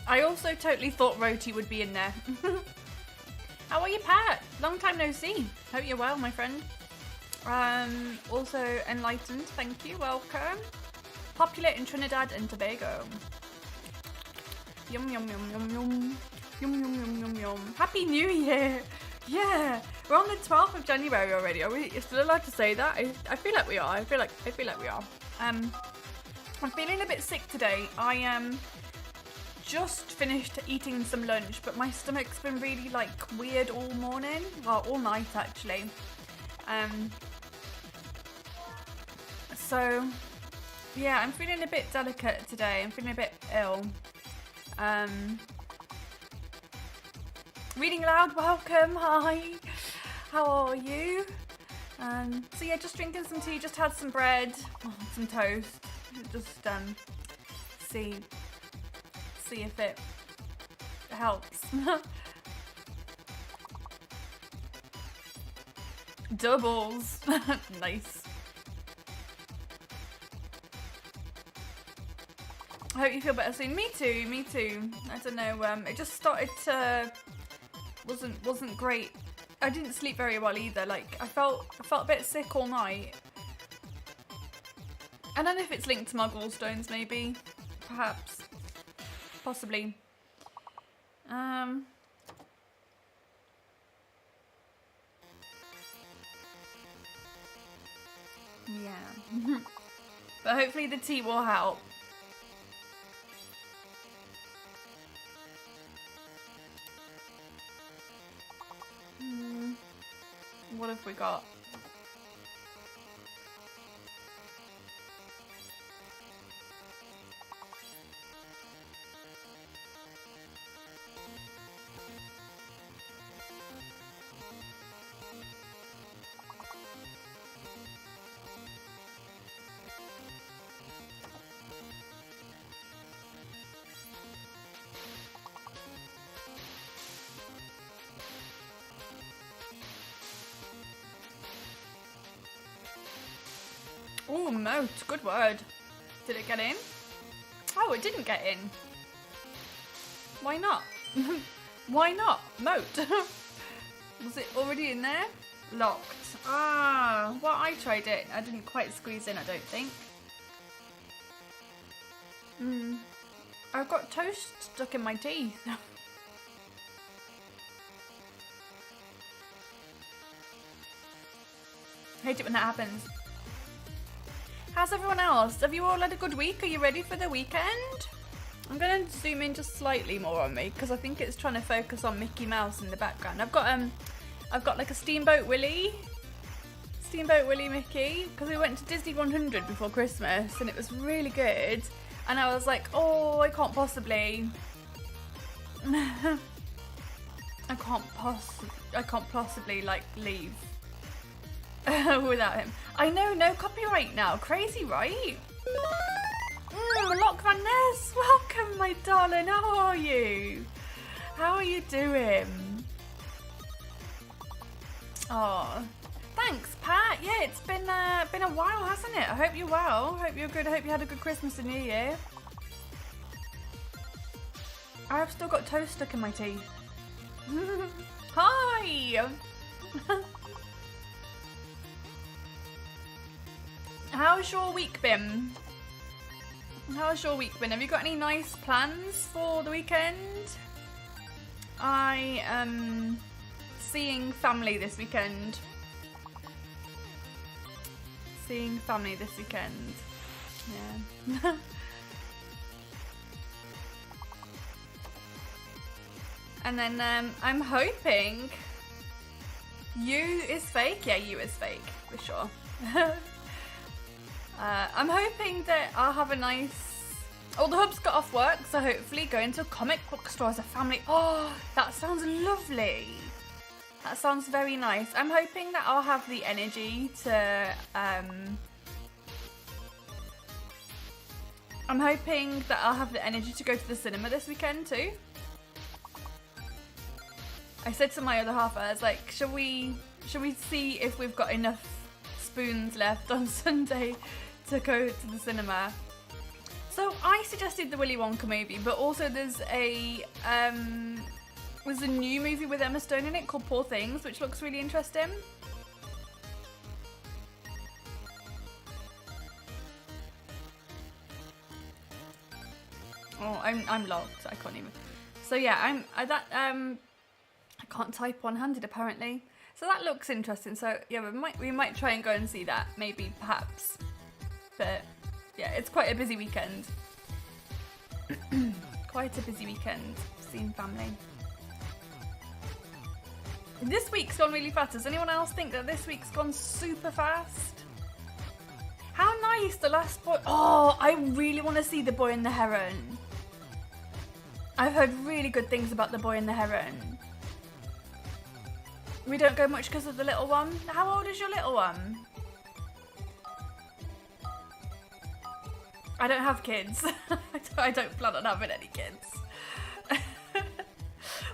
I also totally thought Roti would be in there. How are you, Pat? Long time no see. Hope you're well, my friend. Also Enlightened, thank you, welcome. Popular in Trinidad and Tobago. Yum, yum, yum, yum, yum. Yum, yum, yum, yum, yum. Happy New Year. Yeah, we're on the 12th of January already. Are we still allowed to say that? I feel like we are. I feel like we are. I'm feeling a bit sick today. I just finished eating some lunch, but my stomach's been really like weird all morning. Well, all night actually. So yeah, I'm feeling a bit delicate today. I'm feeling a bit ill. Reading Loud, welcome, hi. How are you? So yeah, just drinking some tea, just had some bread, some toast. Just see if it helps. Doubles. Nice. I hope you feel better soon. Me too. I don't know, it just started to wasn't great. I didn't sleep very well either. Like I felt a bit sick all night. I don't know if it's linked to my gallstones, maybe, perhaps, possibly. Yeah, but hopefully the tea will help. What have we got? Oh, moat. Good word. Did it get in? Oh, it didn't get in. Why not? Why not? Moat. Was it already in there? Locked. Ah, well, I tried it. I didn't quite squeeze in, I don't think. I've got toast stuck in my teeth. Hate it when that happens. How's everyone else? Have you all had a good week? Are you ready for the weekend? I'm going to zoom in just slightly more on me because I think it's trying to focus on Mickey Mouse in the background. I've got like a Steamboat Willie Mickey, because we went to Disney 100 before Christmas and it was really good. And I was like, oh, I can't possibly like leave without him. I know, no copyright now. Crazy, right? Lock Van Ness, welcome, my darling. How are you? How are you doing? Oh, thanks, Pat. Yeah, it's been a while, hasn't it? I hope you're well. I hope you're good. I hope you had a good Christmas and New Year. I've still got toast stuck in my teeth. Hi. How's your week been? How's your week been? Have you got any nice plans for the weekend? I am seeing family this weekend. Yeah. And then I'm hoping you is fake. Yeah, you is fake for sure. I'm hoping that I'll have a nice... Oh, the hub's got off work, so hopefully go into a comic book store as a family. Oh, that sounds lovely. That sounds very nice. I'm hoping that I'll have the energy to... I'm hoping that I'll have the energy to go to the cinema this weekend too. I said to my other half, I was like, shall we see if we've got enough spoons left on Sunday to go to the cinema? So I suggested the Willy Wonka movie, but also there's a new movie with Emma Stone in it called Poor Things, which looks really interesting. Oh, I'm locked. I can't even. So yeah, I can't type one-handed apparently. So that looks interesting. So yeah, we might try and go and see that, maybe, perhaps. But yeah, it's quite a busy weekend. Quite a busy weekend seeing family. This week's gone really fast. Does anyone else think that this week's gone super fast? How nice, the last boy. Oh, I really want to see The Boy and the Heron. I've heard really good things about The Boy and the Heron. We don't go much because of the little one. How old is your little one? I don't have kids. I don't plan on having any kids.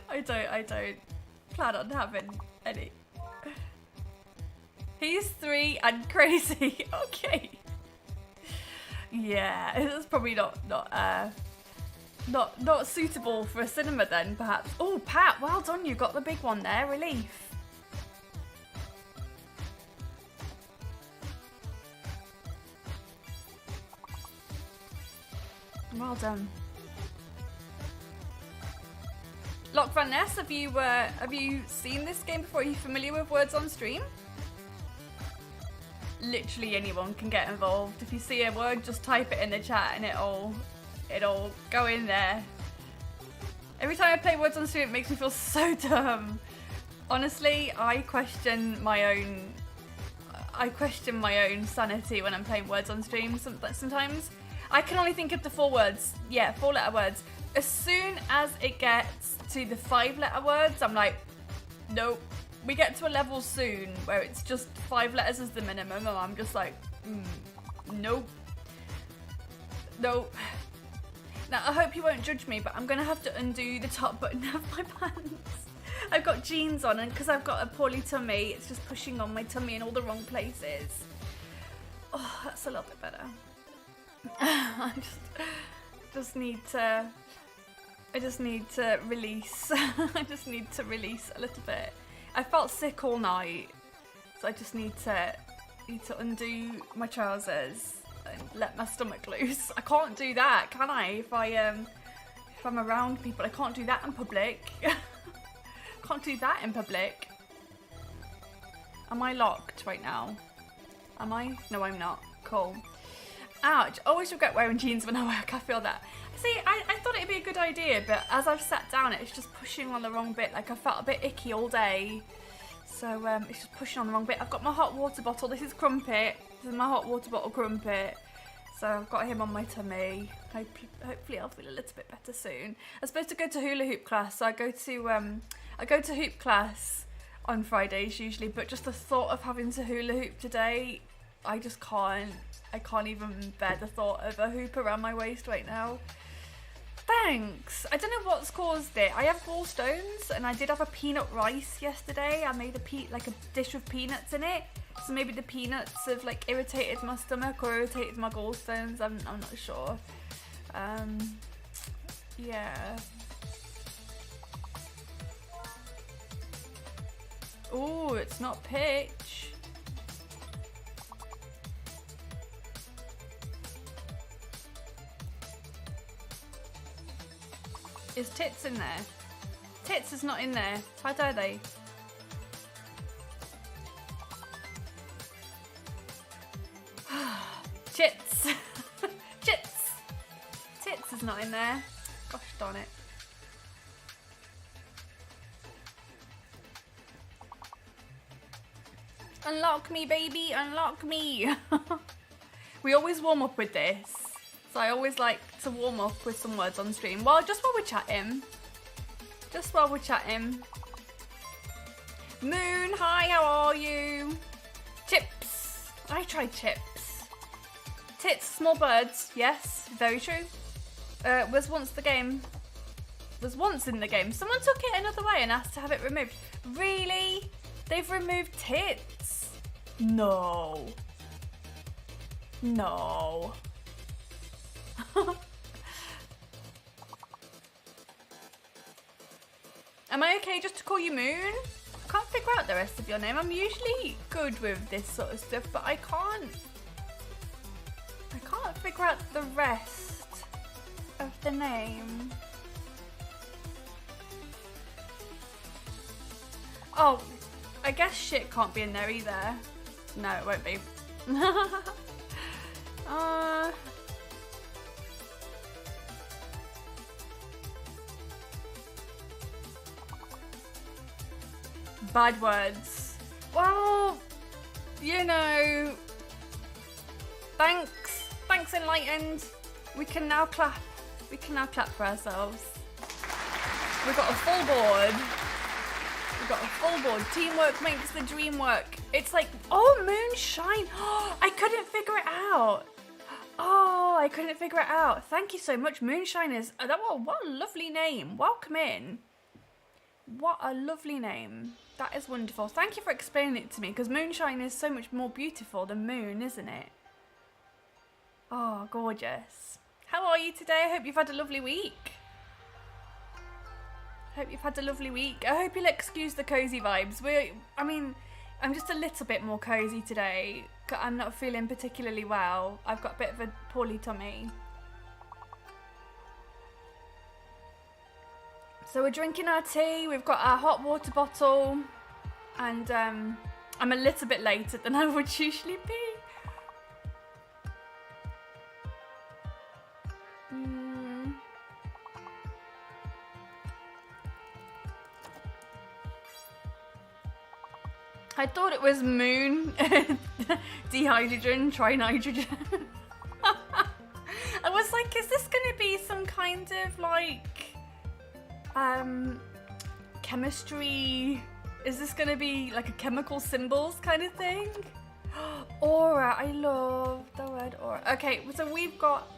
I don't plan on having any. He's 3 and crazy. Okay. Yeah, it's probably not suitable for a cinema then, perhaps. Oh, Pat, well done. You got the big one there. Relief. Well done. Lock Van Ness, have you seen this game before? Are you familiar with Words on Stream? Literally anyone can get involved. If you see a word, just type it in the chat and it'll go in there. Every time I play Words on Stream, it makes me feel so dumb. Honestly, I question my own sanity when I'm playing Words on Stream sometimes. I can only think of the 4 words. Yeah, 4-letter words. As soon as it gets to the 5-letter words, I'm like, nope. We get to a level soon where it's just 5 letters as the minimum, and I'm just like, nope. Nope. Now, I hope you won't judge me, but I'm going to have to undo the top button of my pants. I've got jeans on, and because I've got a poorly tummy, it's just pushing on my tummy in all the wrong places. Oh, that's a little bit better. I just need to release. I just need to release a little bit. I felt sick all night, so I just need to undo my trousers and let my stomach loose. I can't do that, can I? If I'm around people, I can't do that in public. Can't do that in public. Am I locked right now? Am I? No, I'm not. Cool. Ouch. Always regret wearing jeans when I work. I feel that. See, I thought it'd be a good idea, but as I've sat down, it's just pushing on the wrong bit. Like, I felt a bit icky all day. So, it's just pushing on the wrong bit. I've got my hot water bottle. This is Crumpet. This is my hot water bottle, Crumpet. So, I've got him on my tummy. Hopefully, I'll feel a little bit better soon. I'm supposed to go to hula hoop class, so I go to hoop class on Fridays usually, but just the thought of having to hula hoop today, I just can't. I can't even bear the thought of a hoop around my waist right now. Thanks. I don't know what's caused it. I have gallstones, and I did have a peanut rice yesterday. I made a dish with peanuts in it. So maybe the peanuts have like irritated my stomach or irritated my gallstones. I'm not sure. Yeah. Oh, it's not pitch. Is Tits in there? Tits is not in there. How dare they? Chits. Chits. Tits is not in there. Gosh darn it. Unlock me, baby. Unlock me. We always warm up with this. So I always like to warm up with some words on stream. Well, just while we're chatting. Just while we're chatting. Moon, hi, how are you? Chips. I tried chips. Tits, small birds. Yes, very true. Was once in the game. Someone took it another way and asked to have it removed. Really? They've removed tits? No. No. Am I okay just to call you Moon? I can't figure out the rest of your name. I'm usually good with this sort of stuff, but I can't figure out the rest of the name. Oh, I guess shit can't be in there either. No, it won't be. Bad words. Well, you know, thanks Enlightened. We can now clap. We can now clap for ourselves. We've got a full board. We've got a full board. Teamwork makes the dream work. It's like, oh, moonshine. Oh, I couldn't figure it out. Oh, I couldn't figure it out. Thank you so much. Moonshine is, what a lovely name. Welcome in. What a lovely name. That is wonderful. Thank you for explaining it to me, because moonshine is so much more beautiful than moon, isn't it? Oh, gorgeous. How are you today? I hope you've had a lovely week. I hope you'll excuse the cozy vibes. I'm just a little bit more cozy today. I'm not feeling particularly well. I've got a bit of a poorly tummy. So we're drinking our tea, we've got our hot water bottle, and I'm a little bit later than I would usually be. I thought it was moon, dehydrogen, trinitrogen. I was like, is this going to be some kind of like chemistry? Is this going to be like a chemical symbols kind of thing? Aura, I love the word aura. Okay, so we've got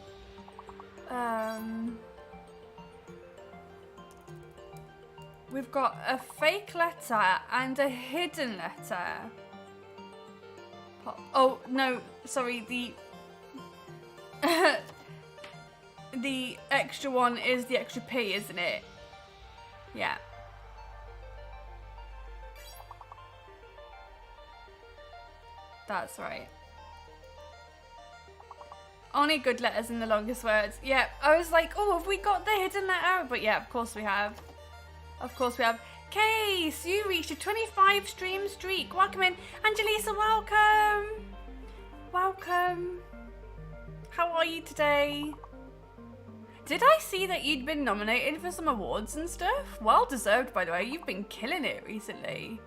a fake letter and a hidden letter. Oh, no, sorry, the extra one is the extra P, isn't it? Yeah. That's right. Only good letters in the longest words. Yeah, I was like, oh, have we got the hidden letter? But yeah, of course we have. Of course we have. Case, you reached a 25 stream streak. Welcome in. Angelisa, welcome. Welcome. How are you today? Did I see that you'd been nominated for some awards and stuff? Well deserved, by the way. You've been killing it recently.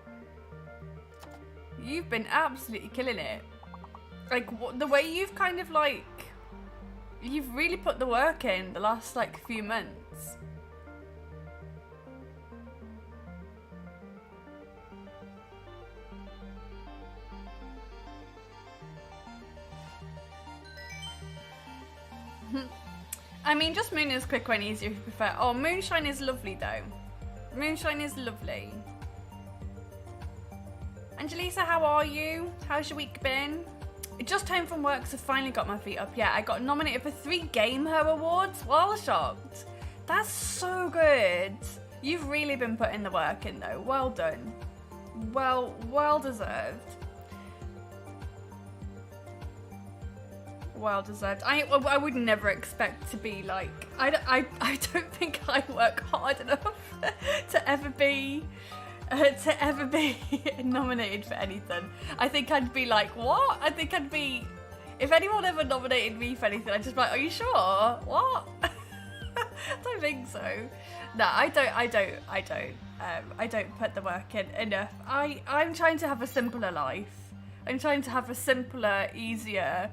You've been absolutely killing it. Like, the way you've kind of like... You've really put the work in the last, like, few months. I mean, just moon is quicker and easier if you prefer. Oh, moonshine is lovely, though. Moonshine is lovely. Angelisa, how are you? How's your week been? Just home from work, so finally got my feet up. Yeah, I got nominated for 3 Game Her awards. Well shocked. That's so good. You've really been putting the work in, though. Well done. Well deserved. Well deserved. I would never expect to be like... I don't think I work hard enough to ever be nominated for anything. I think I'd be like, what? I think I'd be... If anyone ever nominated me for anything, I'd just be like, are you sure? What? I don't think so. No, I don't put the work in enough. I'm trying to have a simpler life. I'm trying to have a simpler, easier,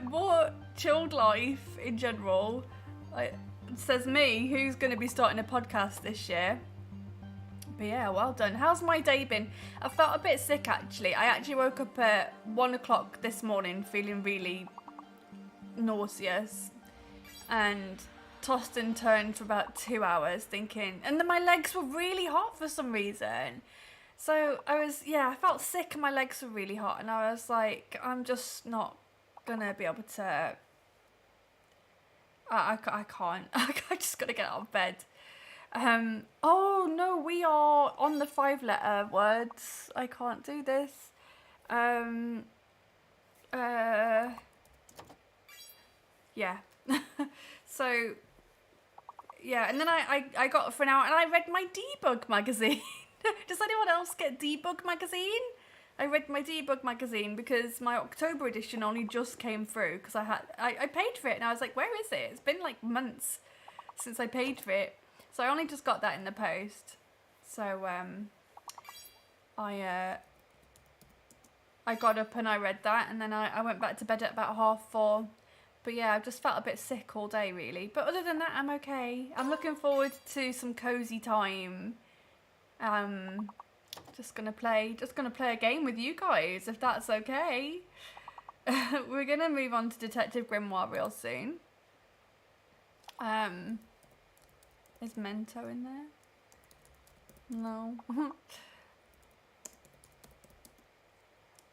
more chilled life in general. It says me, who's going to be starting a podcast this year. But yeah, well done. How's my day been? I felt a bit sick, actually. I actually woke up at 1 o'clock this morning feeling really nauseous and tossed and turned for about 2 hours thinking, and then my legs were really hot for some reason. So I felt sick and my legs were really hot, and I was like, I'm just not gonna be able to I can't. I just gotta get out of bed. Oh no, we are on the 5-letter words. I can't do this. Yeah. So, yeah, and then I got up for an hour and I read my debug magazine. Does anyone else get debug magazine? I read my debug magazine because my October edition only just came through because I paid for it and I was like, where is it? It's been like months since I paid for it. So I only just got that in the post. So I got up and I read that and then I went back to bed at about 4:30. But yeah, I've just felt a bit sick all day really. But other than that, I'm okay. I'm looking forward to some cozy time. Just gonna play a game with you guys, if that's okay. We're gonna move on to Detective Grimoire real soon. Is Mento in there? No.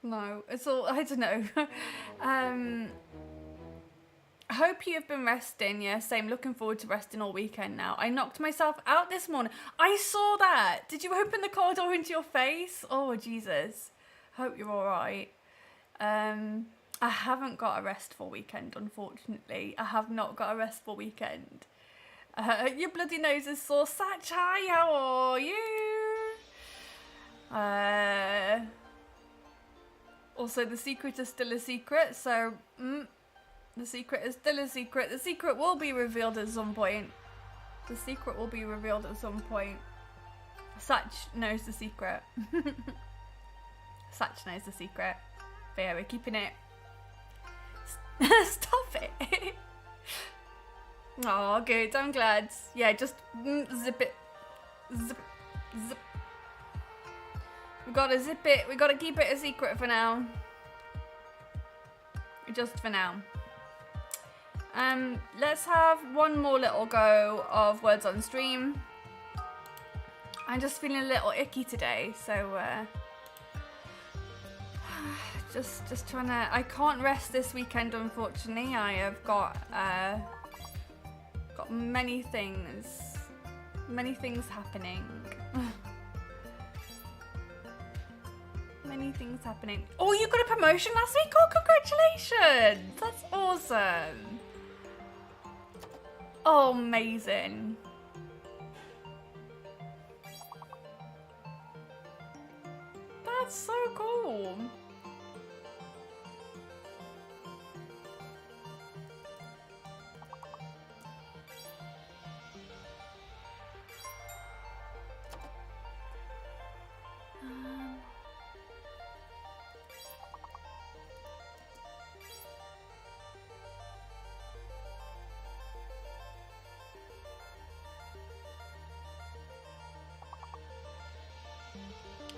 No, it's all, I don't know. I hope you have been resting. Yeah, same. Looking forward to resting all weekend now. I knocked myself out this morning. I saw that. Did you open the car door into your face? Oh, Jesus. Hope you're all right. I haven't got a restful weekend, unfortunately. I have not got a restful weekend. Your bloody nose is sore. Satch, hi, how are you? Also, the secret is still a secret, so... the secret is still a secret. The secret will be revealed at some point. The secret will be revealed at some point. Satch knows the secret. Satch knows the secret. But yeah, we're keeping it. Stop it. Oh, good. I'm glad. Yeah, just zip it. Zip. Zip. We gotta zip it. We gotta keep it a secret for now. Just for now. Let's have one more little go of words on stream. I'm just feeling a little icky today, so just trying to. I can't rest this weekend, unfortunately. I have got many things happening. Many things happening. Oh, you got a promotion last week? Oh, congratulations! That's awesome. Oh, amazing. That's so cool.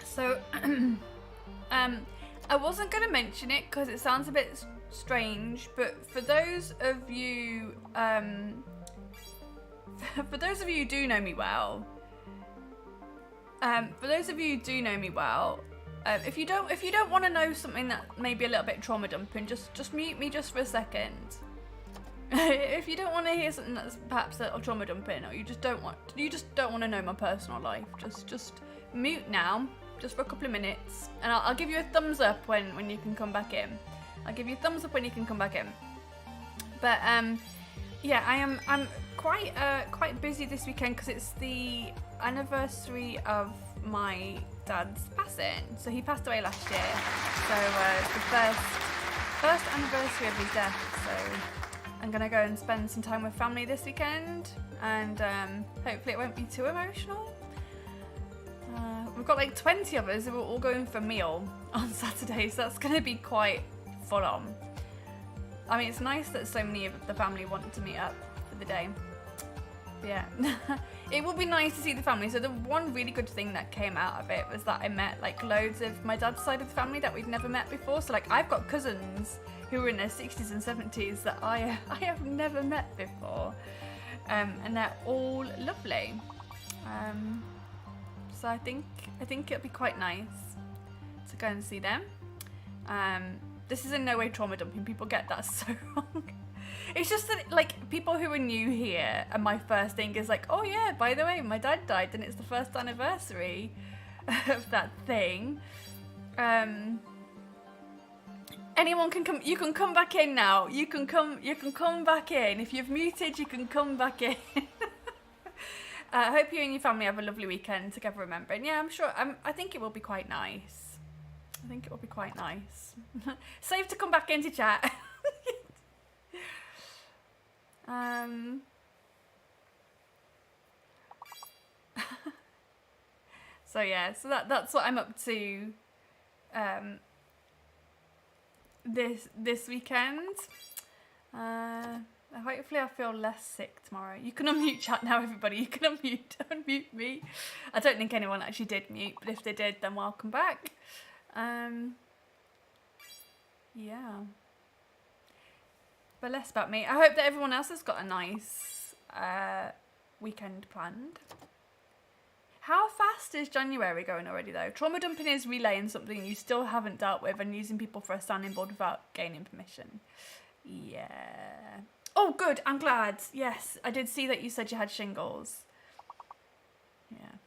So, I wasn't going to mention it because it sounds a bit strange, but for those of you, who do know me well, if you don't want to know something that may be a little bit trauma dumping, just mute me just for a second. If you don't want to hear something that's perhaps a little trauma dumping, or you just don't want to know my personal life, just mute now. Just for a couple of minutes, and I'll give you a thumbs up when you can come back in. I'll give you a thumbs up when you can come back in. But yeah, I'm quite busy this weekend because it's the anniversary of my dad's passing. So he passed away last year. So it's the first anniversary of his death. So I'm gonna go and spend some time with family this weekend, and hopefully it won't be too emotional. We've got like 20 of us who are all going for a meal on Saturday, so that's going to be quite full on. I mean, it's nice that so many of the family wanted to meet up for the day. But yeah, it would be nice to see the family. So the one really good thing that came out of it was that I met like loads of my dad's side of the family that we'd never met before. So like I've got cousins who were in their 60s and 70s that I have never met before, and they're all lovely. So I think it'll be quite nice to go and see them. This is in no way trauma dumping. People get that so wrong. It's just that, like, people who are new here, and my first thing is like, oh yeah, by the way, my dad died, and it's the first anniversary of that thing. Anyone can come. You can come back in now. You can come back in. If you've muted, you can come back in. I hope you and your family have a lovely weekend together, remembering. Yeah, I'm sure. I think it will be quite nice. I think it will be quite nice. Safe to come back into chat. So yeah, so that's what I'm up to this weekend. Hopefully I feel less sick tomorrow. You can unmute chat now, everybody. You can unmute me. I don't think anyone actually did mute, but if they did, then welcome back. Yeah. But less about me. I hope that everyone else has got a nice weekend planned. How fast is January going already, though? Trauma dumping is relaying something you still haven't dealt with and using people for a standing board without gaining permission. Yeah. Oh, good. I'm glad. Yes, I did see that you said you had shingles. Yeah.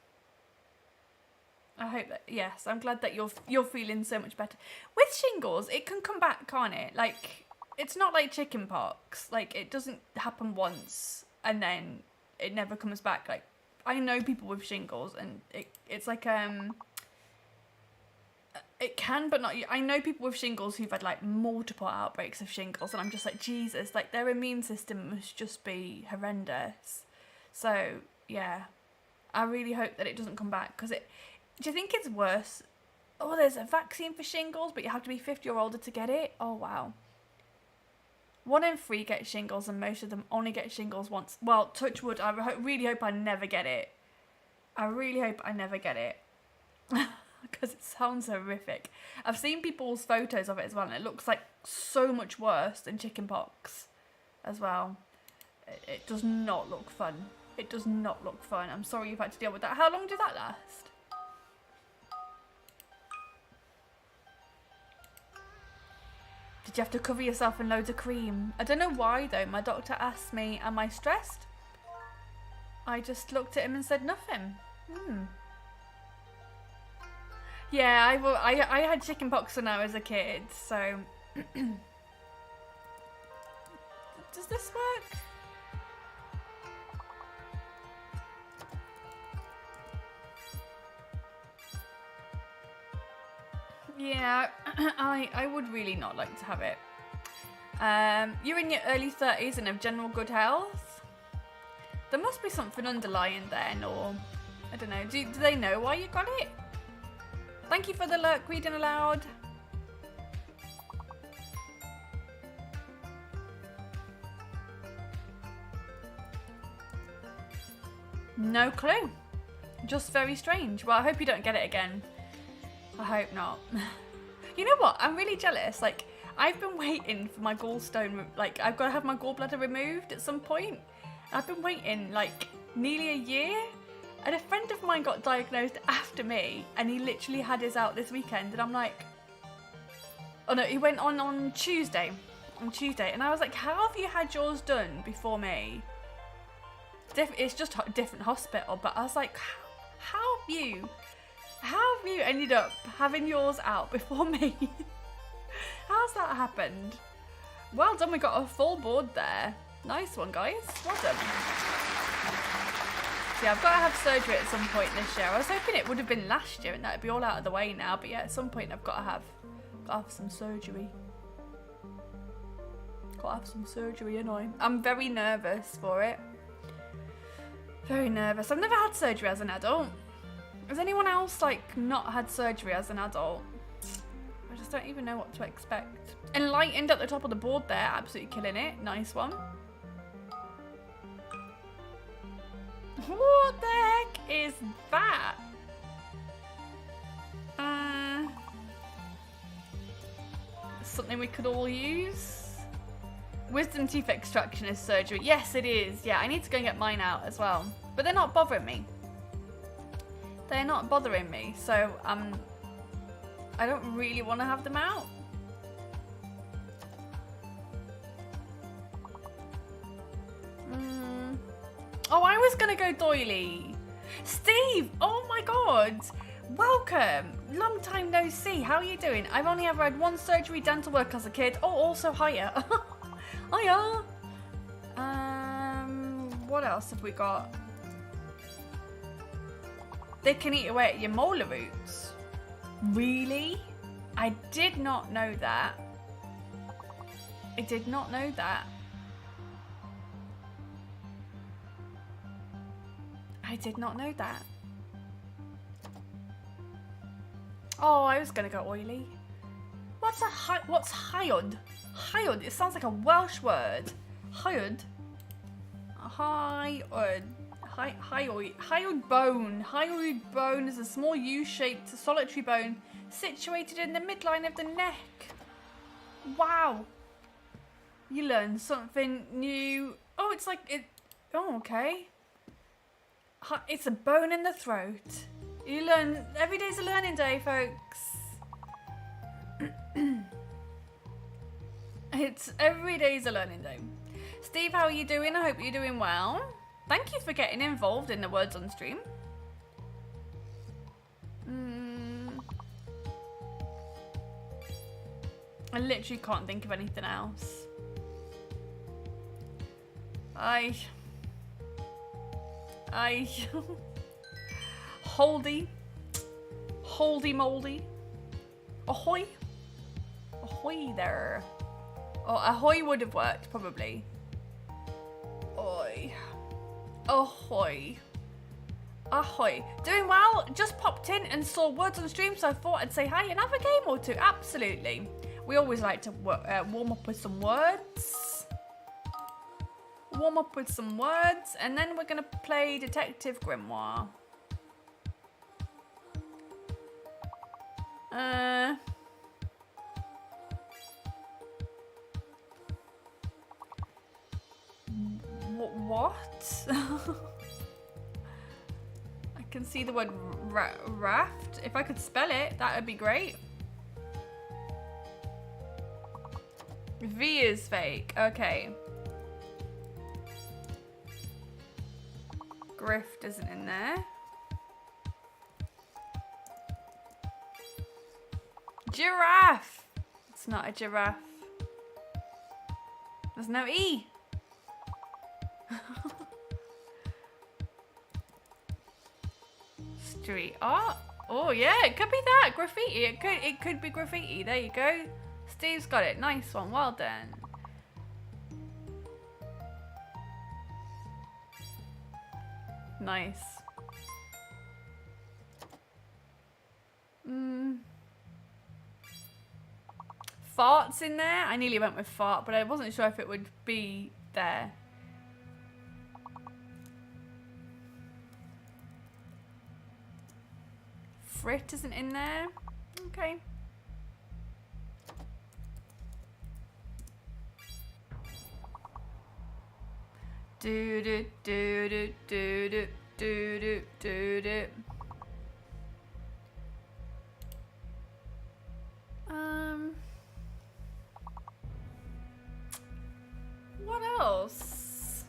I hope that, yes, I'm glad that you're feeling so much better. With shingles, it can come back, can't it? Like, it's not like chicken pox. Like, it doesn't happen once and then it never comes back. Like, I know people with shingles, and it's like it can, but not. I know people with shingles who've had like multiple outbreaks of shingles, and I'm just like, Jesus, like their immune system must just be horrendous. So yeah, I really hope that it doesn't come back, because it. Do you think it's worse? Oh, there's a vaccine for shingles, but you have to be 50 or older to get it. Oh wow. 1 in 3 get shingles, and most of them only get shingles once. Well, touch wood, I really hope I never get it. I really hope I never get it. Because it sounds horrific. I've seen people's photos of it as well, and it looks like so much worse than chickenpox as well. It does not look fun. It does not look fun. I'm sorry you've had to deal with that. How long did that last? Did you have to cover yourself in loads of cream? I don't know why though. My doctor asked me, am I stressed? I just looked at him and said nothing. Yeah, I had chickenpox when I was a kid, so does this work? Yeah, I would really not like to have it. You're in your early 30s and have general good health? There must be something underlying then, or I don't know. Do they know why you got it? Thank you for the lurk reading aloud. No clue. Just very strange. Well, I hope you don't get it again. I hope not. You know what? I'm really jealous. Like, I've been waiting for my gallstone. Like, I've got to have my gallbladder removed at some point. I've been waiting like nearly a year. And a friend of mine got diagnosed after me, and he literally had his out this weekend. And I'm like, oh no, he went on Tuesday. On Tuesday. And I was like, how have you had yours done before me? It's just a different hospital. But I was like, how have you ended up having yours out before me? How's that happened? Well done, we got a full board there. Nice one, guys. Well done. So yeah, I've got to have surgery at some point this year. I was hoping it would have been last year and that'd be all out of the way now. But yeah, at some point I've got to have some surgery. Got to have some surgery, you know. I'm very nervous for it. Very nervous. I've never had surgery as an adult. Has anyone else like not had surgery as an adult? I just don't even know what to expect. Enlightened at the top of the board there, absolutely killing it. Nice one. What the heck is that? Something we could all use. Wisdom teeth extraction is surgery. Yes, it is. Yeah, I need to go and get mine out as well. But they're not bothering me. They're not bothering me, so I don't really want to have them out. was gonna go doily. Steve, oh my god. Welcome. Long time no see. How are you doing? I've only ever had one surgery done to work as a kid. Oh, also hiya. Hiya. What else have we got? They can eat away at your molar roots. Really? I did not know that. I did not know that. I did not know that. Oh, I was gonna go oily. What's hyod? Hyod. It sounds like a Welsh word. Hyod. Hyoid bone. Hyoid bone is a small U-shaped solitary bone situated in the midline of the neck. Wow. You learn something new. Oh, it's like it. Oh, okay. It's a bone in the throat. You learn. Every day's a learning day, folks. It's every day's a learning day. Steve, how are you doing? I hope you're doing well. Thank you for getting involved in the words on stream. I literally can't think of anything else. Holdy moldy. Ahoy. Ahoy there. Oh, ahoy would have worked probably. Oi. Ahoy. Ahoy. Doing well. Just popped in and saw words on stream, so I thought I'd say hi and have a game or two. Absolutely. We always like to warm up with some words. Warm up with some words, and then we're going to play Detective Grimoire. What? I can see the word raft. If I could spell it, that would be great. V is fake. Okay. Grift isn't in there. Giraffe. It's not a giraffe. There's no E. Street art. Oh yeah, it could be that. Graffiti. It could be graffiti. There you go. Steve's got it. Nice one. Well done. Nice. Fart's in there. I nearly went with fart, but I wasn't sure if it would be there. Frit isn't in there. Okay. Do do do do do do do do do. What else?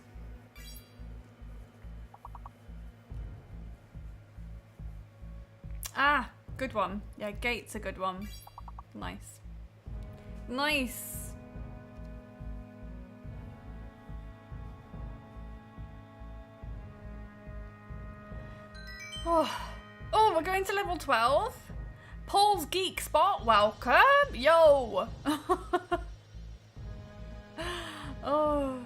Ah, good one. Yeah, gate's a good one. Nice. Nice. Oh, we're going to level 12. Paul's Geek Spot, welcome. Yo. Oh,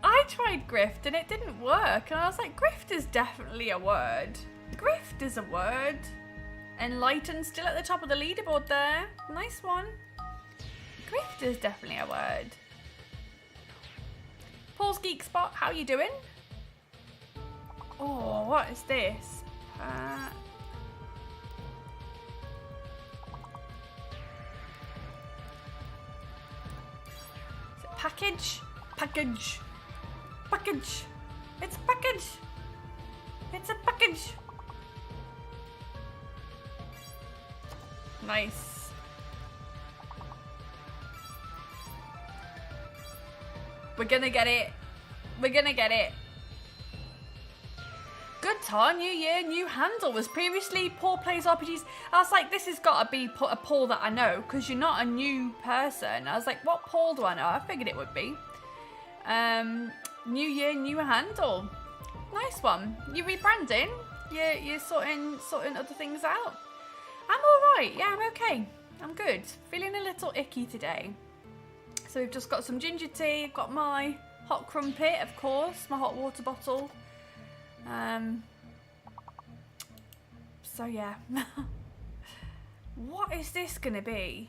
I tried grift and it didn't work. And I was like, grift is definitely a word. Grift is a word. Enlightened still at the top of the leaderboard there. Nice one. Grift is definitely a word. Paul's Geek Spot, how you doing? Oh, what is this? Is it package? Package. Package. It's package. It's a package. Nice. We're gonna get it. We're gonna get it. Good time, new year, new handle. Was previously Paul Plays RPGs. I was like, this has got to be a Paul that I know, because you're not a new person. I was like, what Paul do I know? I figured it would be. New year, new handle. Nice one. You rebranding? You're sorting other things out? I'm alright. Yeah, I'm okay. I'm good. Feeling a little icky today. So we've just got some ginger tea. Got my hot crumpet, of course. My hot water bottle. So yeah. What is this gonna be?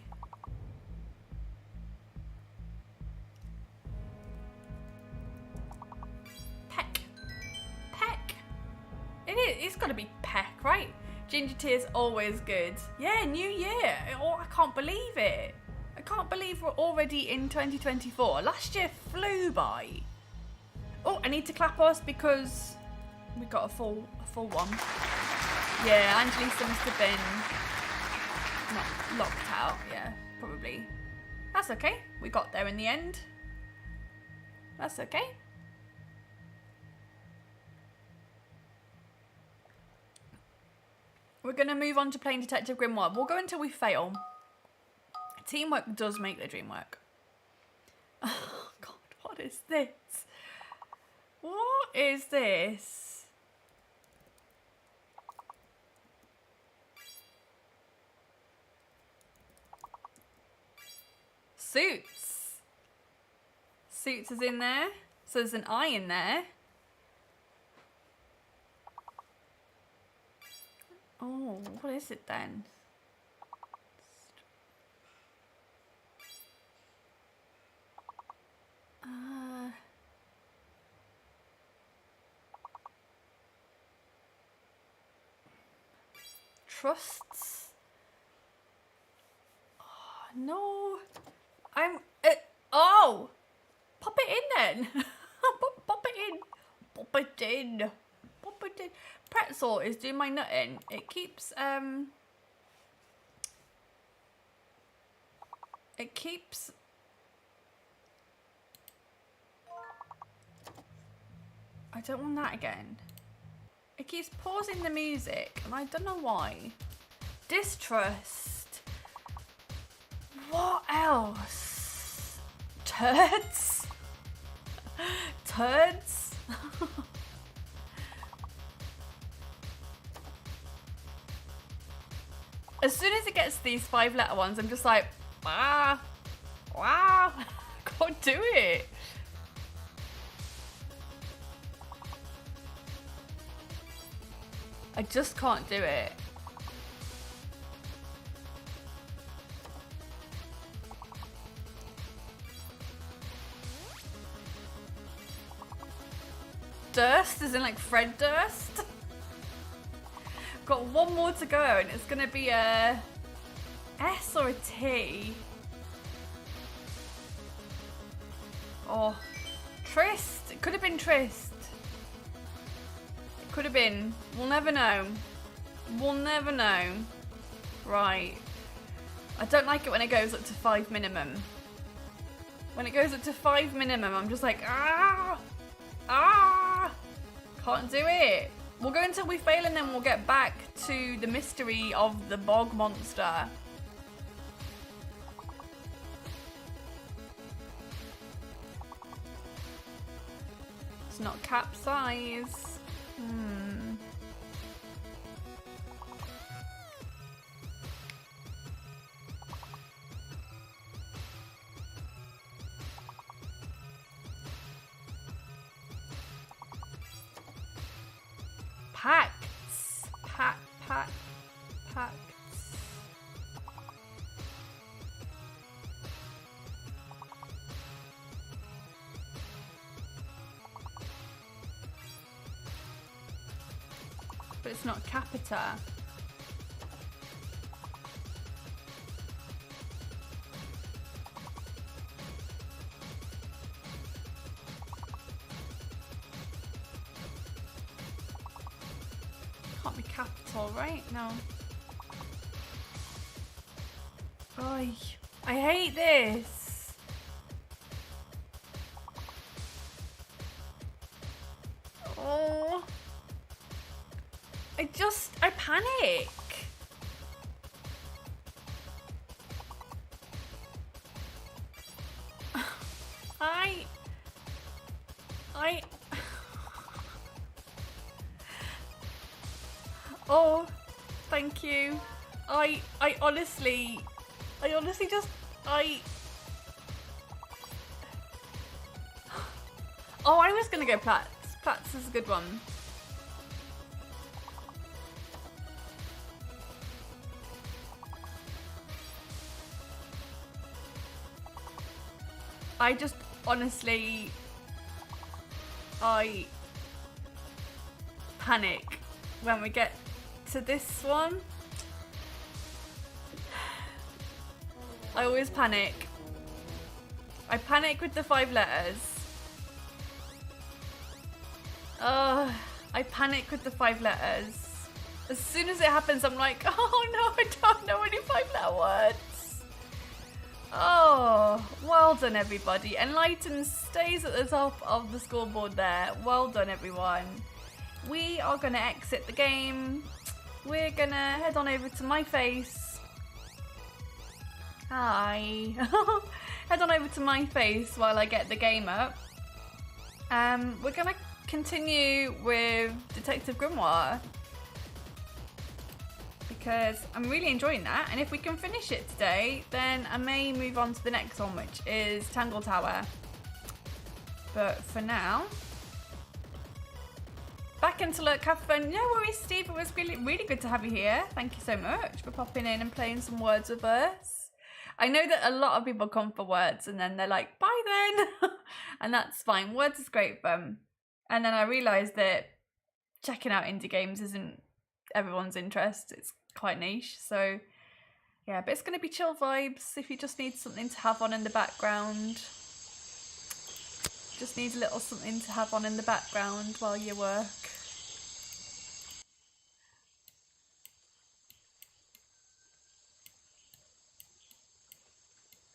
Peck. It's gotta be peck, right? Ginger tea is always good. Yeah, new year. Oh, I can't believe it. I can't believe we're already in 2024. Last year flew by. Oh, I need to clap us because we got a full one. Yeah, Angelisa must have been not locked out. Yeah, probably. That's okay. We got there in the end. That's okay. We're going to move on to playing Detective Grimoire. We'll go until we fail. Teamwork does make the dream work. Oh, God, what is this? What is this? Suits. Suits is in there. So there's an eye in there. Oh, what is it then? Trusts. Oh, no. Oh! Pop it in then. Pop it in. Pop it in. Pop it in. Pretzel is doing my nutting. It keeps I don't want that again. It keeps pausing the music and I don't know why. Distrust. What else? Turds? Turds? As soon as it gets to these 5-letter ones, I'm just like, wow, can't do it. I just can't do it. Durst, as in like Fred Durst. Got one more to go and it's gonna be a S or a T. Oh, Trist. It could have been Trist. It could have been. We'll never know. We'll never know. Right. I don't like it when it goes up to 5 minimum. When it goes up to 5 minimum, I'm just like, can't do it. We'll go until we fail and then we'll get back to the mystery of the bog monster. It's not capsize. Pacts. Pacts. But it's not capita. Can't be capital, right? No. Oy, I hate this. Oh. panic. Oh, thank you. I honestly just, oh, I was gonna go Platts. Platts is a good one. I just honestly, I panic when we get to this one. I always panic. I panic with the 5 letters. I panic with the 5 letters. As soon as it happens, I'm like, oh no, I don't know any 5-letter words. Oh, well done everybody. Enlighten stays at the top of the scoreboard there. Well done everyone. We are gonna exit the game. We're gonna head on over to my face. Hi. Head on over to my face while I get the game up. We're gonna continue with Detective Grimoire because I'm really enjoying that, and if we can finish it today then I may move on to the next one, which is Tangle Tower. But for now, back into look, have fun. No worries Steve, it was really good to have you here. Thank you so much for popping in and playing some words with us. I know that a lot of people come for words and then they're like, bye then. And that's fine. Words is great fun. And then I realised that checking out indie games isn't everyone's interest. It's quite niche. So yeah, but it's going to be chill vibes if you just need something to have on in the background. Just need a little something to have on in the background while you work.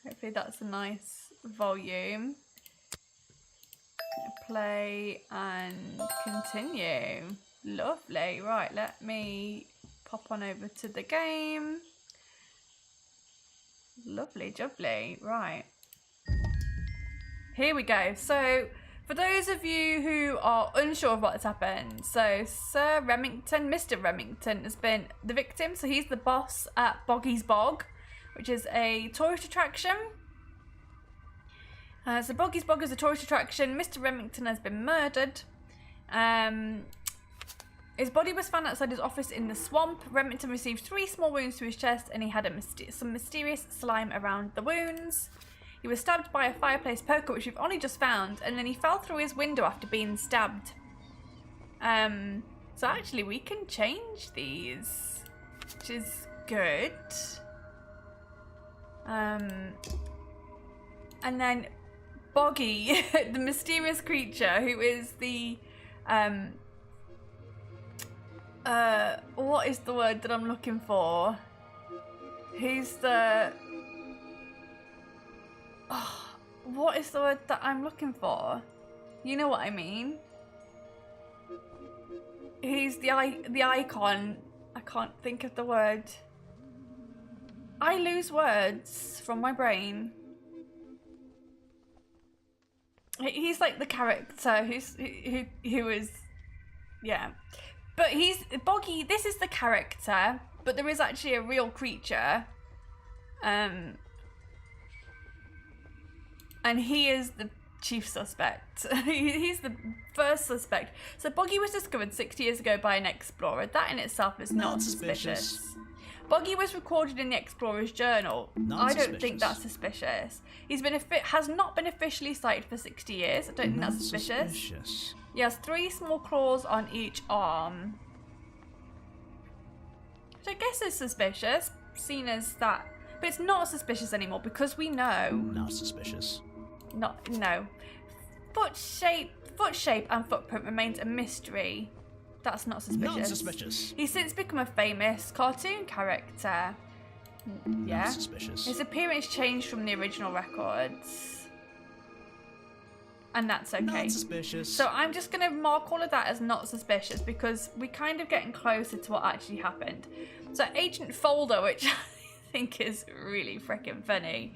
Hopefully that's a nice volume. Play and continue. Lovely. Right, let me pop on over to the game. Lovely jubbly. Right. Here we go. So, for those of you who are unsure of what's happened, so Sir Remington, Mr. Remington, has been the victim. So he's the boss at Boggy's Bog, which is a tourist attraction. So Boggy's Bog is a tourist attraction. Mr. Remington has been murdered. His body was found outside his office in the swamp. Remington received 3 small wounds to his chest and he had some mysterious slime around the wounds. He was stabbed by a fireplace poker, which we've only just found, and then he fell through his window after being stabbed. So actually we can change these, which is good. And then Boggy, the mysterious creature who is the what is the word that I'm looking for? Who's the what is the word that I'm looking for? You know what I mean? He's the icon. I can't think of the word. I lose words from my brain. He's like the character who is, yeah. But he's Boggy. This is the character, but there is actually a real creature, and he is the chief suspect. He's the first suspect. So Boggy was discovered 60 years ago by an explorer. That in itself is not suspicious. Boggy was recorded in the Explorer's Journal. I don't think that's suspicious. Has not been officially sighted for 60 years. I don't think that's suspicious. He has 3 small claws on each arm, which I guess is suspicious, seen as that. But it's not suspicious anymore because we know. Not suspicious. No. Foot shape and footprint remains a mystery. That's not suspicious. Not suspicious. He's since become a famous cartoon character. Yeah. Not suspicious. His appearance changed from the original records. And that's okay. Not suspicious. So I'm just going to mark all of that as not suspicious because we're kind of getting closer to what actually happened. So Agent Folder, which I think is really freaking funny.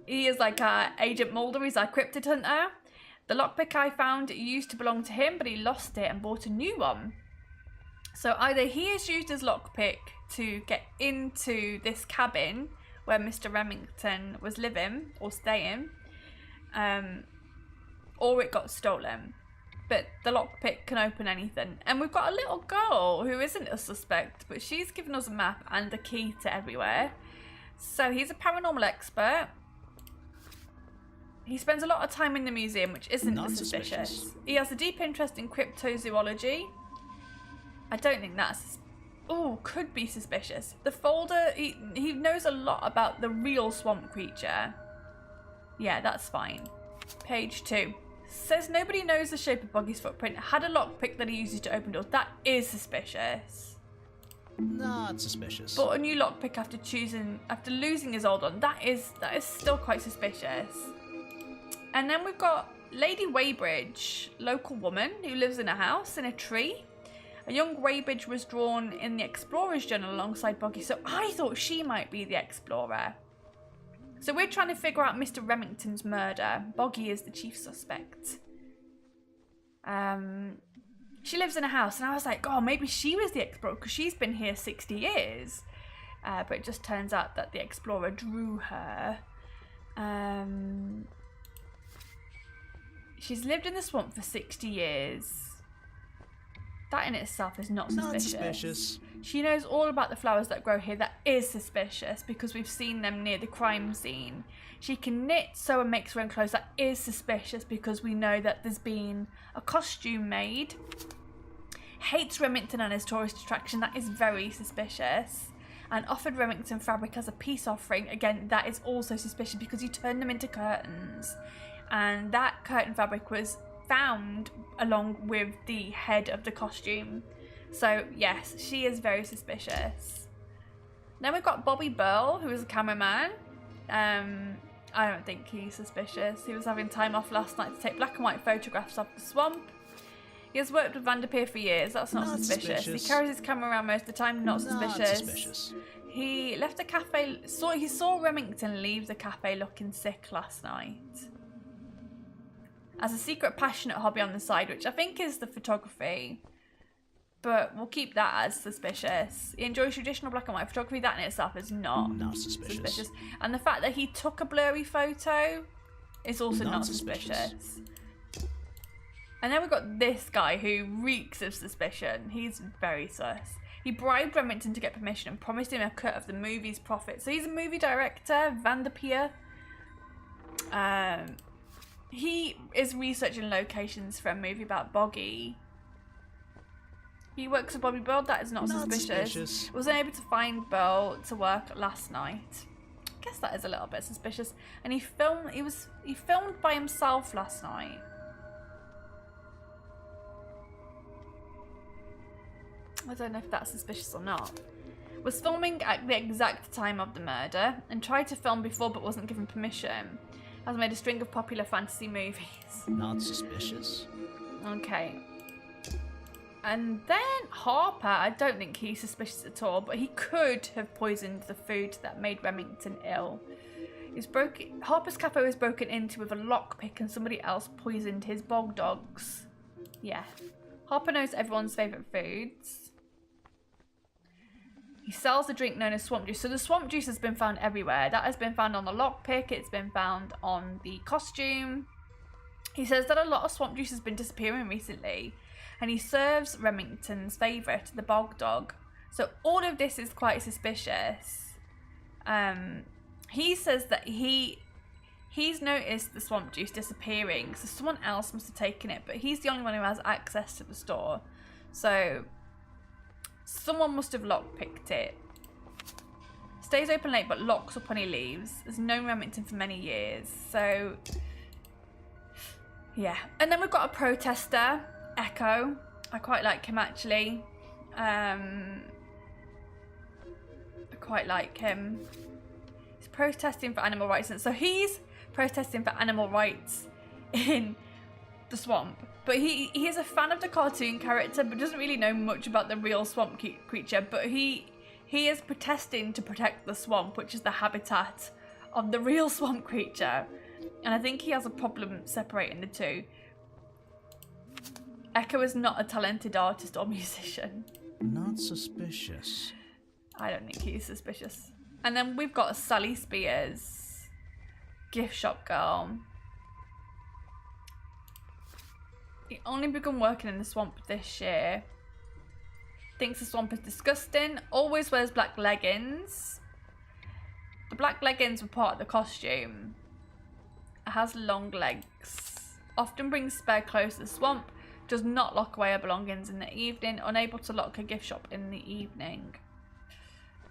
He is like Agent Mulder. He's our cryptid hunter. The lockpick I found used to belong to him, but he lost it and bought a new one. So either he has used his lockpick to get into this cabin where Mr. Remington was living or staying, or it got stolen. But the lockpick can open anything. And we've got a little girl who isn't a suspect, but she's given us a map and a key to everywhere. So he's a paranormal expert. He spends a lot of time in the museum, which isn't suspicious. He has a deep interest in cryptozoology. I don't think that's... Oh, could be suspicious. The folder, he knows a lot about the real swamp creature. Yeah, that's fine. Page 2. Says nobody knows the shape of Boggy's footprint. Had a lockpick that he uses to open doors. That is suspicious. Not suspicious. Bought a new lockpick after losing his old one. That is still quite suspicious. And then we've got Lady Weybridge, local woman who lives in a house in a tree. A young Weybridge was drawn in the Explorer's Journal alongside Boggy, so I thought she might be the explorer. So we're trying to figure out Mr. Remington's murder. Boggy is the chief suspect. She lives in a house, and I was like, oh, maybe she was the explorer because she's been here 60 years. But it just turns out that the explorer drew her. She's lived in the swamp for 60 years. That in itself is not suspicious. Not suspicious. She knows all about the flowers that grow here. That is suspicious because we've seen them near the crime scene. She can knit, sew and makes her own clothes. That is suspicious because we know that there's been a costume made. Hates Remington and his tourist attraction. That is very suspicious. And offered Remington fabric as a peace offering. Again, that is also suspicious because you turn them into curtains. And that curtain fabric was found along with the head of the costume. So yes, she is very suspicious. Then we've got Bobby Burl, who is a cameraman. I don't think he's suspicious. He was having time off last night to take black and white photographs of the swamp. He has worked with Vanderpeer for years. That's not suspicious. He carries his camera around most of the time. Not suspicious. He left the cafe. He saw Remington leave the cafe looking sick last night. As a secret passionate hobby on the side, which I think is the photography. But we'll keep that as suspicious. He enjoys traditional black and white photography. That in itself is not suspicious. And the fact that he took a blurry photo is also not suspicious. And then we've got this guy who reeks of suspicion. He's very sus. He bribed Remington to get permission and promised him a cut of the movie's profit. So he's a movie director, Vanderpeer. He is researching locations for a movie about Boggy. He works with Bobby Burl. That is not suspicious. Wasn't able to find Burl to work last night. I guess that is a little bit suspicious. And he filmed by himself last night. I don't know if that's suspicious or not. Was filming at the exact time of the murder and tried to film before but wasn't given permission. Has made a string of popular fantasy movies. Not suspicious. Okay. And then Harper, I don't think he's suspicious at all, but he could have poisoned the food that made Remington ill. Harper's cafe was broken into with a lockpick and somebody else poisoned his bog dogs. Yeah. Harper knows everyone's favourite foods. He sells a drink known as swamp juice. So the swamp juice has been found everywhere. That has been found on the lockpick. It's been found on the costume. He says that a lot of swamp juice has been disappearing recently. And he serves Remington's favourite, the bog dog. So all of this is quite suspicious. He says that he's noticed the swamp juice disappearing. So someone else must have taken it. But he's the only one who has access to the store. So someone must have lockpicked it. Stays open late but locks up when he leaves. Has known Remington for many years. So yeah. And then we've got a protester, Echo. I quite like him actually. I quite like him. He's protesting for animal rights. And so he's protesting for animal rights in the swamp. But he is a fan of the cartoon character, but doesn't really know much about the real swamp creature. But he is protesting to protect the swamp, which is the habitat of the real swamp creature. And I think he has a problem separating the two. Echo is not a talented artist or musician. Not suspicious. I don't think he's suspicious. And then we've got Sally Spears, gift shop girl. He only begun working in the swamp this year. Thinks the swamp is disgusting. Always wears black leggings. The black leggings were part of the costume. It has long legs. Often brings spare clothes to the swamp. Does not lock away her belongings in the evening. Unable to lock her gift shop in the evening.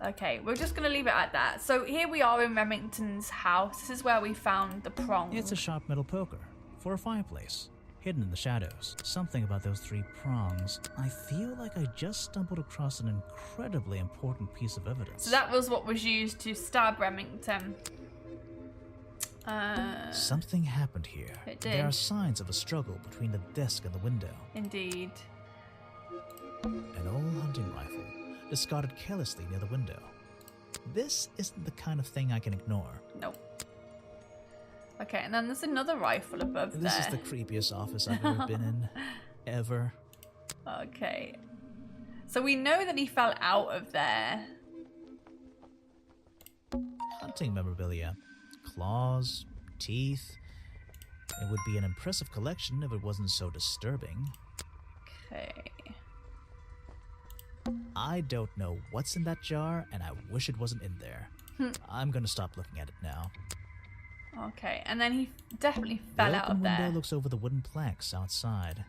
Okay, we're just going to leave it at that. So here we are in Remington's house. This is where we found the prongs. It's a sharp metal poker for a fireplace, hidden in the shadows. Something about those 3 prongs. I feel like I just stumbled across an incredibly important piece of evidence. So that was what was used to stab Remington. Something happened here. It did. There are signs of a struggle between the desk and the window. Indeed. An old hunting rifle, discarded carelessly near the window. This isn't the kind of thing I can ignore. Nope. Okay, and then there's another rifle above there. This is the creepiest office I've ever been in. Ever. Okay. So we know that he fell out of there. Hunting memorabilia. Claws, teeth. It would be an impressive collection if it wasn't so disturbing. Okay. I don't know what's in that jar, and I wish it wasn't in there. I'm gonna stop looking at it now. Okay, and then he definitely fell out of The there. open window looks over the wooden planks outside.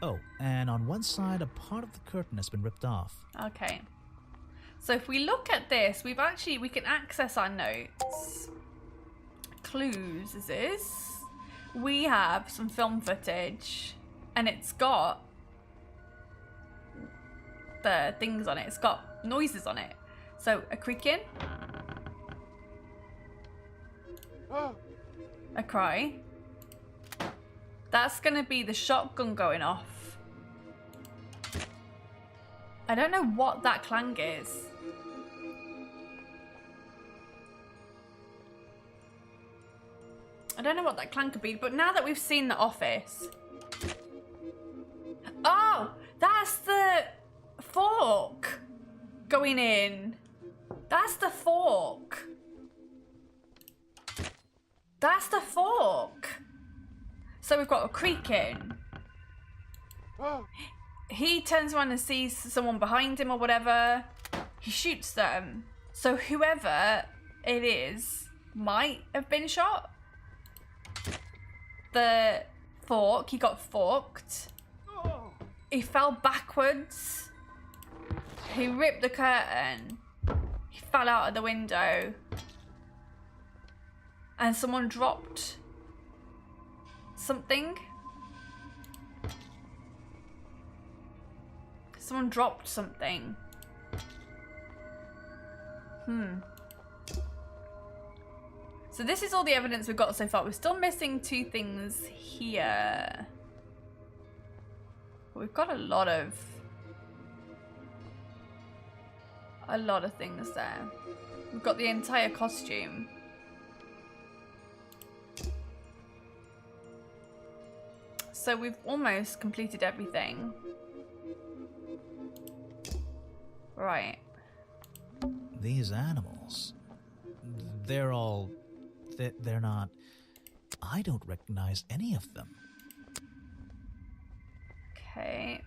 Oh, and on one side, a part of the curtain has been ripped off. Okay. So if we look at this, we can access our notes. Clues is this. We have some film footage, and it's got the things on it. It's got noises on it. So a creaking, a cry. That's gonna be the shotgun going off. I don't know what that clang is. I don't know what that clang could be, but now that we've seen the office. Oh, that's the fork going in. That's the fork. That's the fork. So we've got a creaking. He turns around and sees someone behind him or whatever. He shoots them. So whoever it is might have been shot. The fork, he got forked. He fell backwards. He ripped the curtain. He fell out of the window. And someone dropped something. Someone dropped something. So this is all the evidence we've got so far. We're still missing 2 things here. We've got a lot of things there. We've got the entire costume. So we've almost completed everything. Right. These animals, they're all... They're not... I don't recognize any of them. Okay.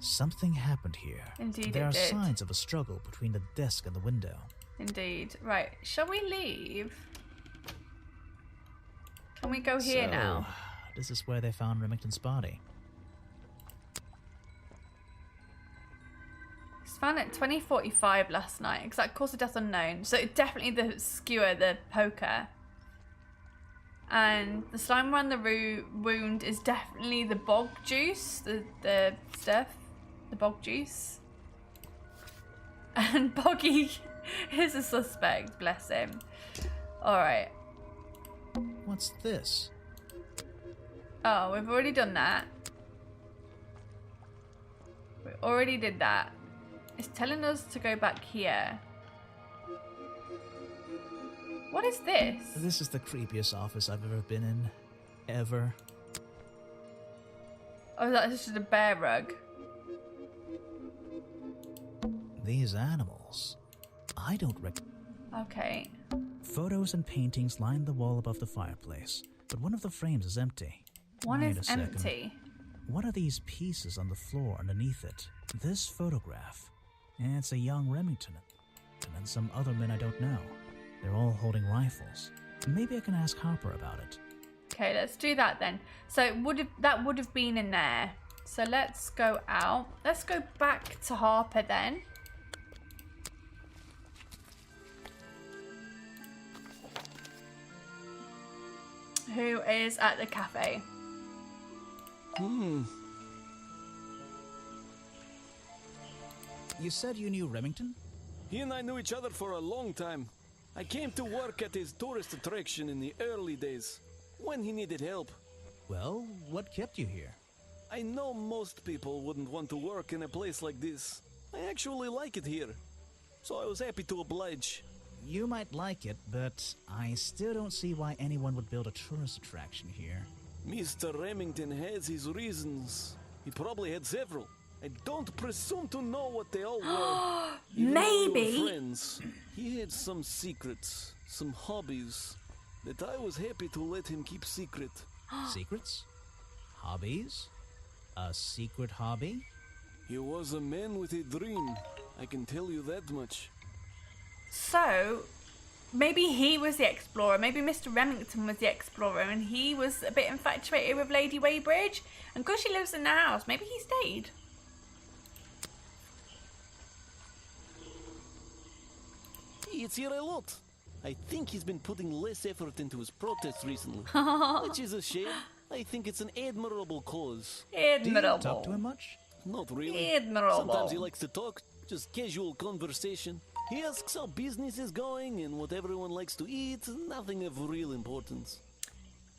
Something happened here. Indeed there it are did. signs of a struggle between the desk and the window. Indeed. Right. Shall we leave? Can we go here now? This is where they found Remington's body. It's found at 20:45 last night. Exact cause of death unknown. So definitely the skewer, the poker. And the slime around the wound is definitely the bog juice, the stuff, the bog juice. And Boggy is a suspect, bless him. All right. What's this? Oh, we've already done that. We already did that. It's telling us to go back here. What is this? This is the creepiest office I've ever been in. Ever. Oh, that's just a bear rug. These animals. I don't Okay. Photos and paintings line the wall above the fireplace, but one of the frames is empty. One Wait a is second. empty. What are these pieces on the floor underneath it? This photograph. It's a young Remington. And then some other men I don't know. They're all holding rifles. Maybe I can ask Harper about it. Okay, let's do that then. So that would have been in there. So let's go out. Let's go back to Harper then. Who is at the cafe. You said you knew Remington? He and I knew each other for a long time. I came to work at his tourist attraction in the early days, when he needed help. Well, what kept you here? I know most people wouldn't want to work in a place like this. I actually like it here, so I was happy to oblige. You might like it, but I still don't see why anyone would build a tourist attraction here. Mr. Remington has his reasons. He probably had several. I don't presume to know what they all were. Even though we were friends, he had some secrets, some hobbies, that I was happy to let him keep secret. Secrets? Hobbies? A secret hobby? He was a man with a dream. I can tell you that much. So, maybe he was the explorer. Maybe Mr. Remington was the explorer and he was a bit infatuated with Lady Weybridge. And because she lives in the house, maybe he stayed. It's here a lot. I think he's been putting less effort into his protests recently. Which is a shame. I think it's an admirable cause. Admirable. Do you talk to him much? Not really. Admirable. Sometimes he likes to talk, just casual conversation. He asks how business is going and what everyone likes to eat, nothing of real importance.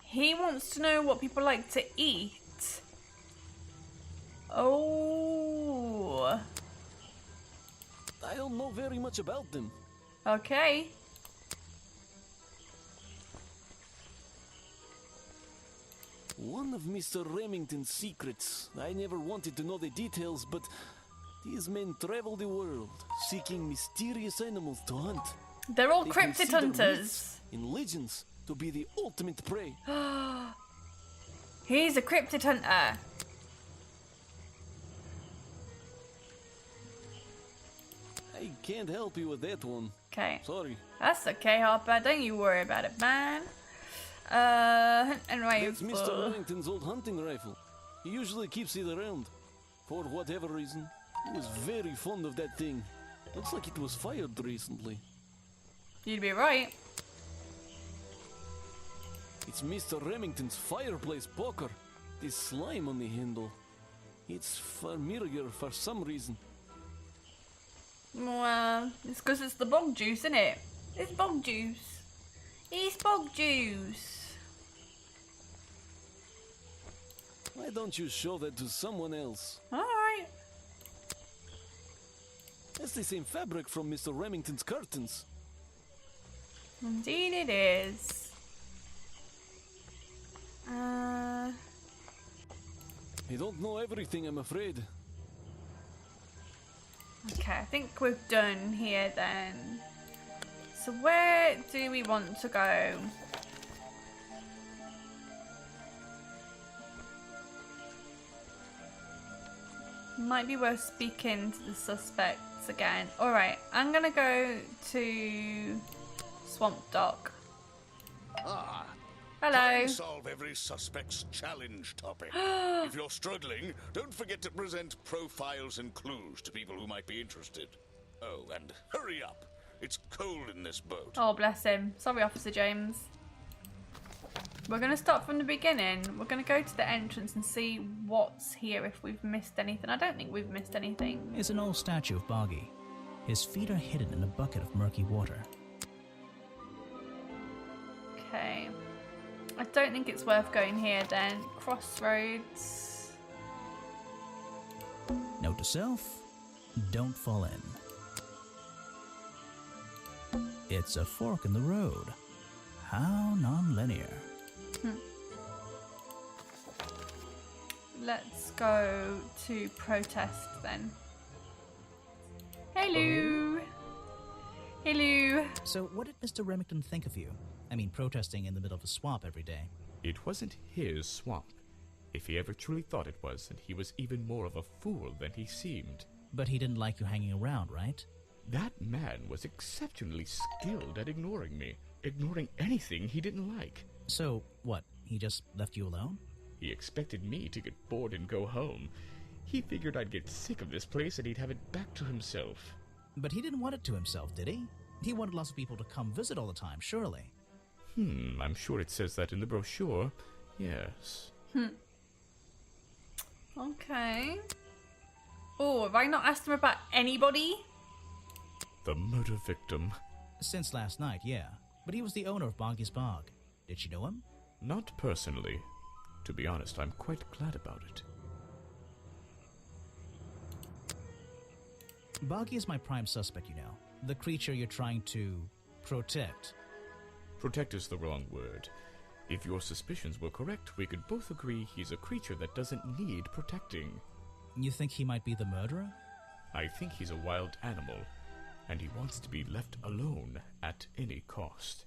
He wants to know what people like to eat. Oh. I don't know very much about them. Okay. One of Mr. Remington's secrets. I never wanted to know the details, but these men travel the world, seeking mysterious animals to hunt. They're all They cryptid consider hunters. myths and legends to be the ultimate prey. He's a cryptid hunter. I can't help you with that one. Okay. Sorry. That's okay, Harper. Don't you worry about it, man. Anyway. That's Mr. Remington's old hunting rifle. He usually keeps it around. For whatever reason, he was very fond of that thing. Looks like it was fired recently. You'd be right. It's Mr. Remington's fireplace poker. This slime on the handle. It's familiar for some reason. Well, it's because it's the bog juice, isn't it? It's bog juice. It's bog juice. Why don't you show that to someone else? Alright. That's the same fabric from Mr. Remington's curtains. Indeed it is. I don't know everything, I'm afraid. Okay, I think we're done here then. So where do we want to go? Might be worth speaking to the suspects again. Alright, I'm gonna go to Swamp Dock. Ah, Hello. try and solve every suspect's challenge topic. If you're struggling, don't forget to present profiles and clues to people who might be interested. Oh, and hurry up. It's cold in this boat. Oh, bless him. Sorry, Officer James. We're going to start from the beginning. We're going to go to the entrance and see what's here if we've missed anything. I don't think we've missed anything. It's an old statue of Boggy. His feet are hidden in a bucket of murky water. Okay. I don't think it's worth going here then. Crossroads. Note to self, don't fall in. It's a fork in the road. How non-linear. Let's go to protest then. Hello. Hello. So what did Mr. Remington think of you? I mean, protesting in the middle of a swamp every day. It wasn't his swamp. If he ever truly thought it was, then he was even more of a fool than he seemed. But he didn't like you hanging around, right? That man was exceptionally skilled at ignoring me, ignoring anything he didn't like. So, what, he just left you alone? He expected me to get bored and go home. He figured I'd get sick of this place and he'd have it back to himself. But he didn't want it to himself, did he? He wanted lots of people to come visit all the time, surely. I'm sure it says that in the brochure. Yes. Okay. Oh, have I not asked him about anybody? The murder victim. Since last night, yeah. But he was the owner of Boggy's Bog. Did you know him? Not personally. To be honest, I'm quite glad about it. Boggy is my prime suspect, you know. The creature you're trying to protect. Protect is the wrong word. If your suspicions were correct, we could both agree he's a creature that doesn't need protecting. You think he might be the murderer? I think he's a wild animal, and he wants to be left alone at any cost.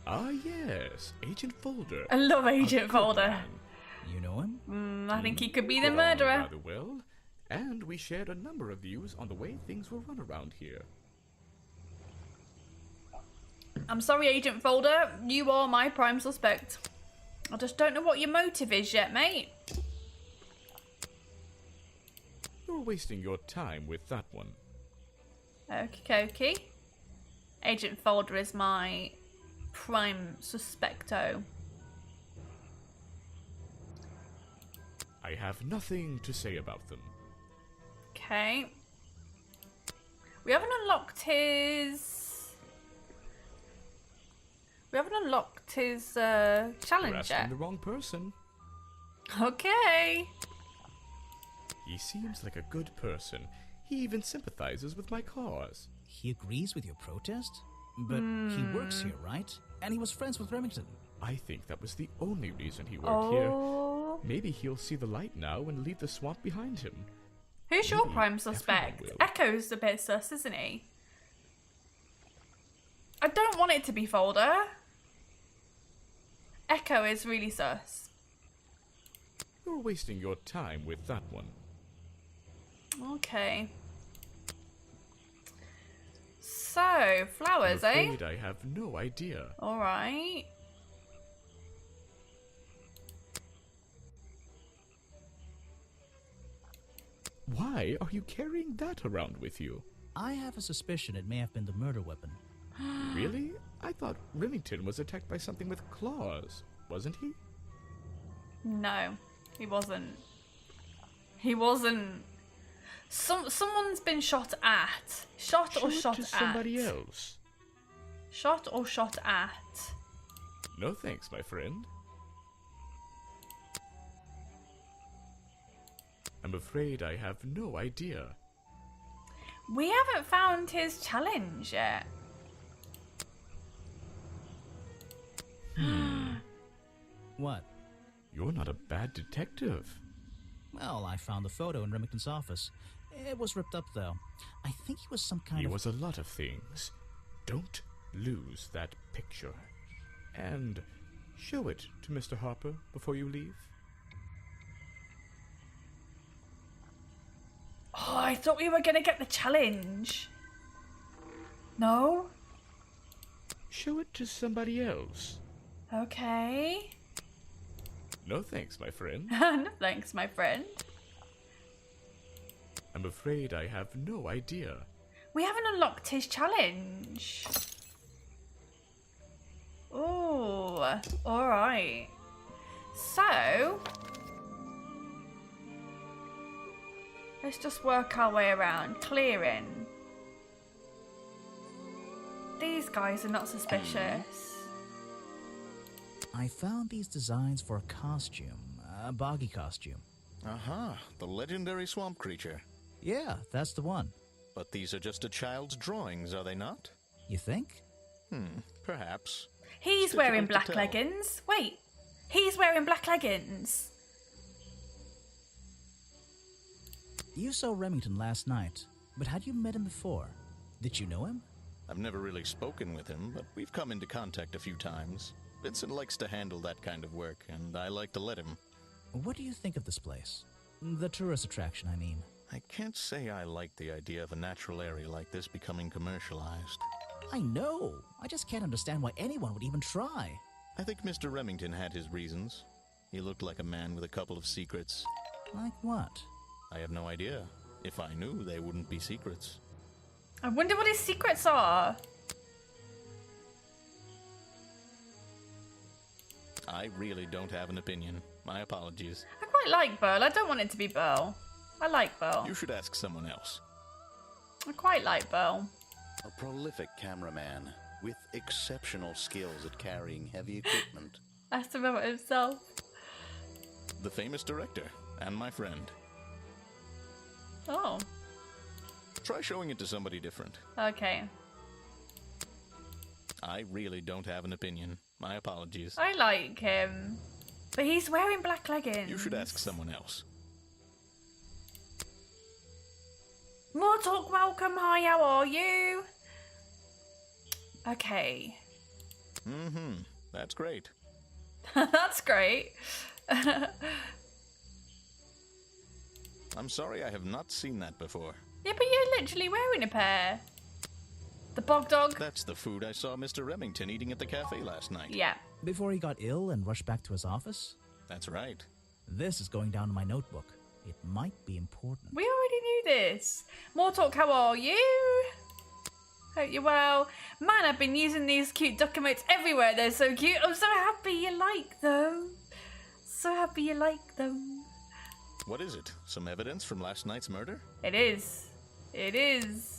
Ah, yes, Agent Folder. I love A Agent good Folder. man. You know him? I think he could be the Got on murderer. rather well, and we shared a number of views on the way things were run around here. I'm sorry, Agent Folder. You are my prime suspect. I just don't know what your motive is yet, mate. You're wasting your time with that one. Okie. Agent Folder is my prime suspecto. I have nothing to say about them. Okay. We haven't unlocked his... You're challenge asking yet. the wrong person. Okay. He seems like a good person. He even sympathizes with my cause. He agrees with your protest? But he works here, right? And he was friends with Remington. I think that was the only reason he worked here. Oh. Maybe he'll see the light now and leave the swamp behind him. Who's your Maybe prime suspect? everyone will. Echo's a bit sus, isn't he? I don't want it to be Folder. Echo is really sus. You're wasting your time with that one. Okay. So, flowers, I'm eh? afraid I have no idea. Alright. Why are you carrying that around with you? I have a suspicion it may have been the murder weapon. Really? I thought Remington was attacked by something with claws, wasn't he? No, he wasn't. He wasn't. Someone's been shot at. Shot or Show it shot to at? somebody else. Shot or shot at? No thanks, my friend. I'm afraid I have no idea. We haven't found his challenge yet. What? You're not a bad detective. Well, I found the photo in Remington's office. It was ripped up, though. I think he was some kind He of... was a lot of things. Don't lose that picture. And show it to Mr. Harper before you leave. Oh, I thought we were gonna get the challenge. No? Show it to somebody else. Okay. No thanks, my friend. No thanks, my friend. I'm afraid I have no idea. We haven't unlocked his challenge. Oh, alright. So, let's just work our way around. Clearing. These guys are not suspicious. I found these designs for a costume, a Boggy costume. Aha, the legendary swamp creature. Yeah, that's the one. But these are just a child's drawings, are they not? You think? Perhaps. He's It's wearing difficult to black tell. leggings. Wait, he's wearing black leggings. You saw Remington last night, but had you met him before? Did you know him? I've never really spoken with him, but we've come into contact a few times. Vincent likes to handle that kind of work, and I like to let him. What do you think of this place? The tourist attraction, I mean. I can't say I like the idea of a natural area like this becoming commercialized. I know. I just can't understand why anyone would even try. I think Mr. Remington had his reasons. He looked like a man with a couple of secrets. Like what? I have no idea. If I knew, they wouldn't be secrets. I wonder what his secrets are. I really don't have an opinion. My apologies. I quite like Burl. I don't want it to be Burl. I like Burl. You should ask someone else. I quite like Burl. A prolific cameraman with exceptional skills at carrying heavy equipment. Asked him about himself. The famous director, and my friend. Oh, Try showing it to somebody different. okay. I really don't have an opinion. My apologies. I like him. But he's wearing black leggings. You should ask someone else. More talk, welcome. Hi, how are you? Okay. That's great. That's great. I'm sorry I have not seen that before. Yeah, but you're literally wearing a pair. The bog dog. That's the food I saw Mr. Remington eating at the cafe last night. Yeah. Before he got ill and rushed back to his office? That's right. This is going down in my notebook. It might be important. We already knew this. More talk, how are you? Hope you're well. Man, I've been using these cute duck emotes everywhere. They're so cute. I'm so happy you like them. So happy you like them. What is it? Some evidence from last night's murder? It is. It is.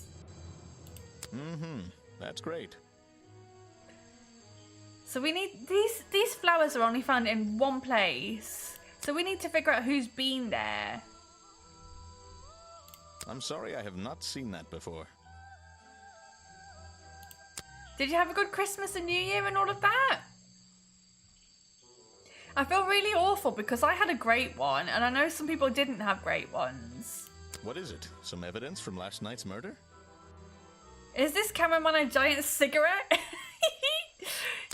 That's great. So we need these flowers are only found in one place. So we need to figure out who's been there. I'm sorry I have not seen that before. Did you have a good Christmas and New Year and all of that? I feel really awful because I had a great one and I know some people didn't have great ones. What is it? Some evidence from last night's murder? Is this cameraman a giant cigarette?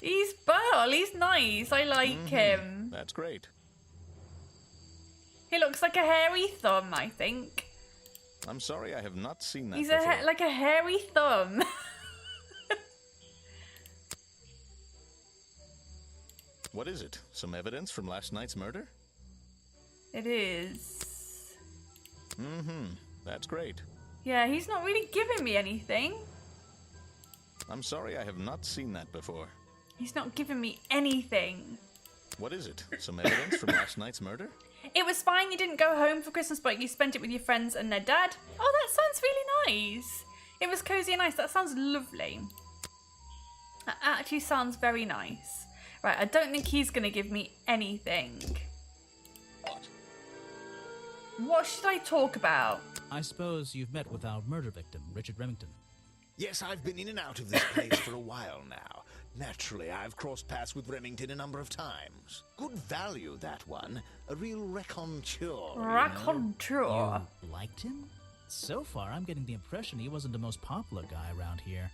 He's Burl. He's nice. I like him. That's great. He looks like a hairy thumb, I think. I'm sorry I have not seen that He's before. like a hairy thumb. What is it? Some evidence from last night's murder? It is. That's great. Yeah, he's not really giving me anything. I'm sorry I have not seen that before. He's not giving me anything. What is it? Some evidence from last night's murder? It was fine you didn't go home for Christmas, but you spent it with your friends and their dad. Oh, that sounds really nice. It was cozy and nice. That sounds lovely. That actually sounds very nice. Right, I don't think he's going to give me anything. What? What should I talk about? I suppose you've met with our murder victim, Richard Remington. Yes, I've been in and out of this place for a while now. Naturally, I've crossed paths with Remington a number of times. Good value, that one. A real raconteur. you know. Raconteur. You liked him? So far, I'm getting the impression he wasn't the most popular guy around here.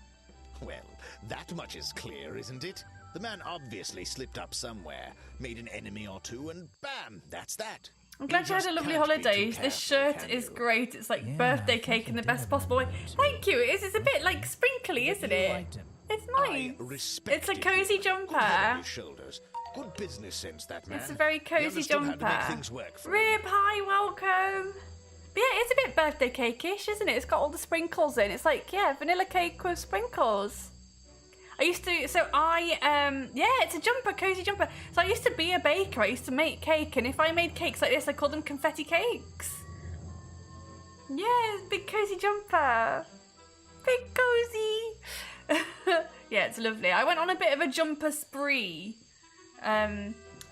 Well, that much is clear, isn't it? The man obviously slipped up somewhere, made an enemy or two, and bam, that's that. I'm glad you had a lovely holiday. This shirt is great. It's like Yeah, birthday I think cake in you the did best have possible way. a moment. Thank you. It's a bit like sprinkly, isn't You it? liked him. It's I nice. respect It's a it. cozy Good head on jumper. his shoulders. Good business sense, that man. It's a very He cozy understood how to jumper. make things work for him. Rib, hi, welcome. But yeah, it's a bit birthday cake-ish, isn't it? It's got all the sprinkles in. It's like, yeah, vanilla cake with sprinkles. I used to, yeah, it's a jumper, cozy jumper. So I used to be a baker. I used to make cake, and if I made cakes like this, I called them confetti cakes. Yeah, big cozy jumper. Big cozy. Yeah, it's lovely. I went on a bit of a jumper spree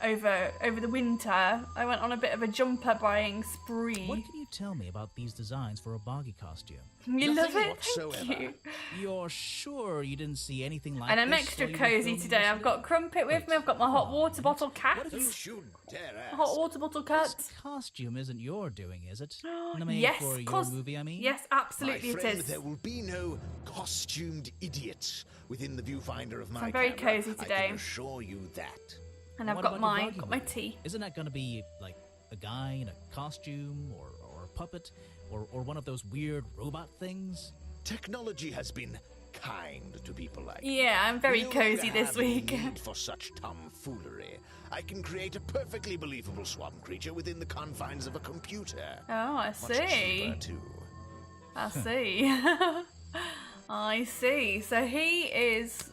over the winter. I went on a bit of a jumper buying spree. What can you tell me about these designs for a Boggy costume? You love Nothing it? whatsoever. Thank you. You're sure you didn't see anything like And I'm this extra while you were cozy filming today. I've got yesterday? Crumpet with me. I've got my hot water bottle cat. What if You should dare ask. Hot water bottle cat. This costume isn't your doing, is it? Made Yes, for of your course. movie, I mean? Yes, absolutely My it friend, is. there will be no costumed idiots within the viewfinder of my I'm very camera. cozy I today. can assure you that. And I've What got about your my Boggy movie? tea. Isn't that going to be like a guy in a costume or a puppet or one of those weird robot things? Technology has been kind to people like Yeah, I'm very We no longer cozy this have any week. need for such tomfoolery. I can create a perfectly believable swamp creature within the confines of a computer. Oh, I Much see. cheaper, too. I see. I see. So he is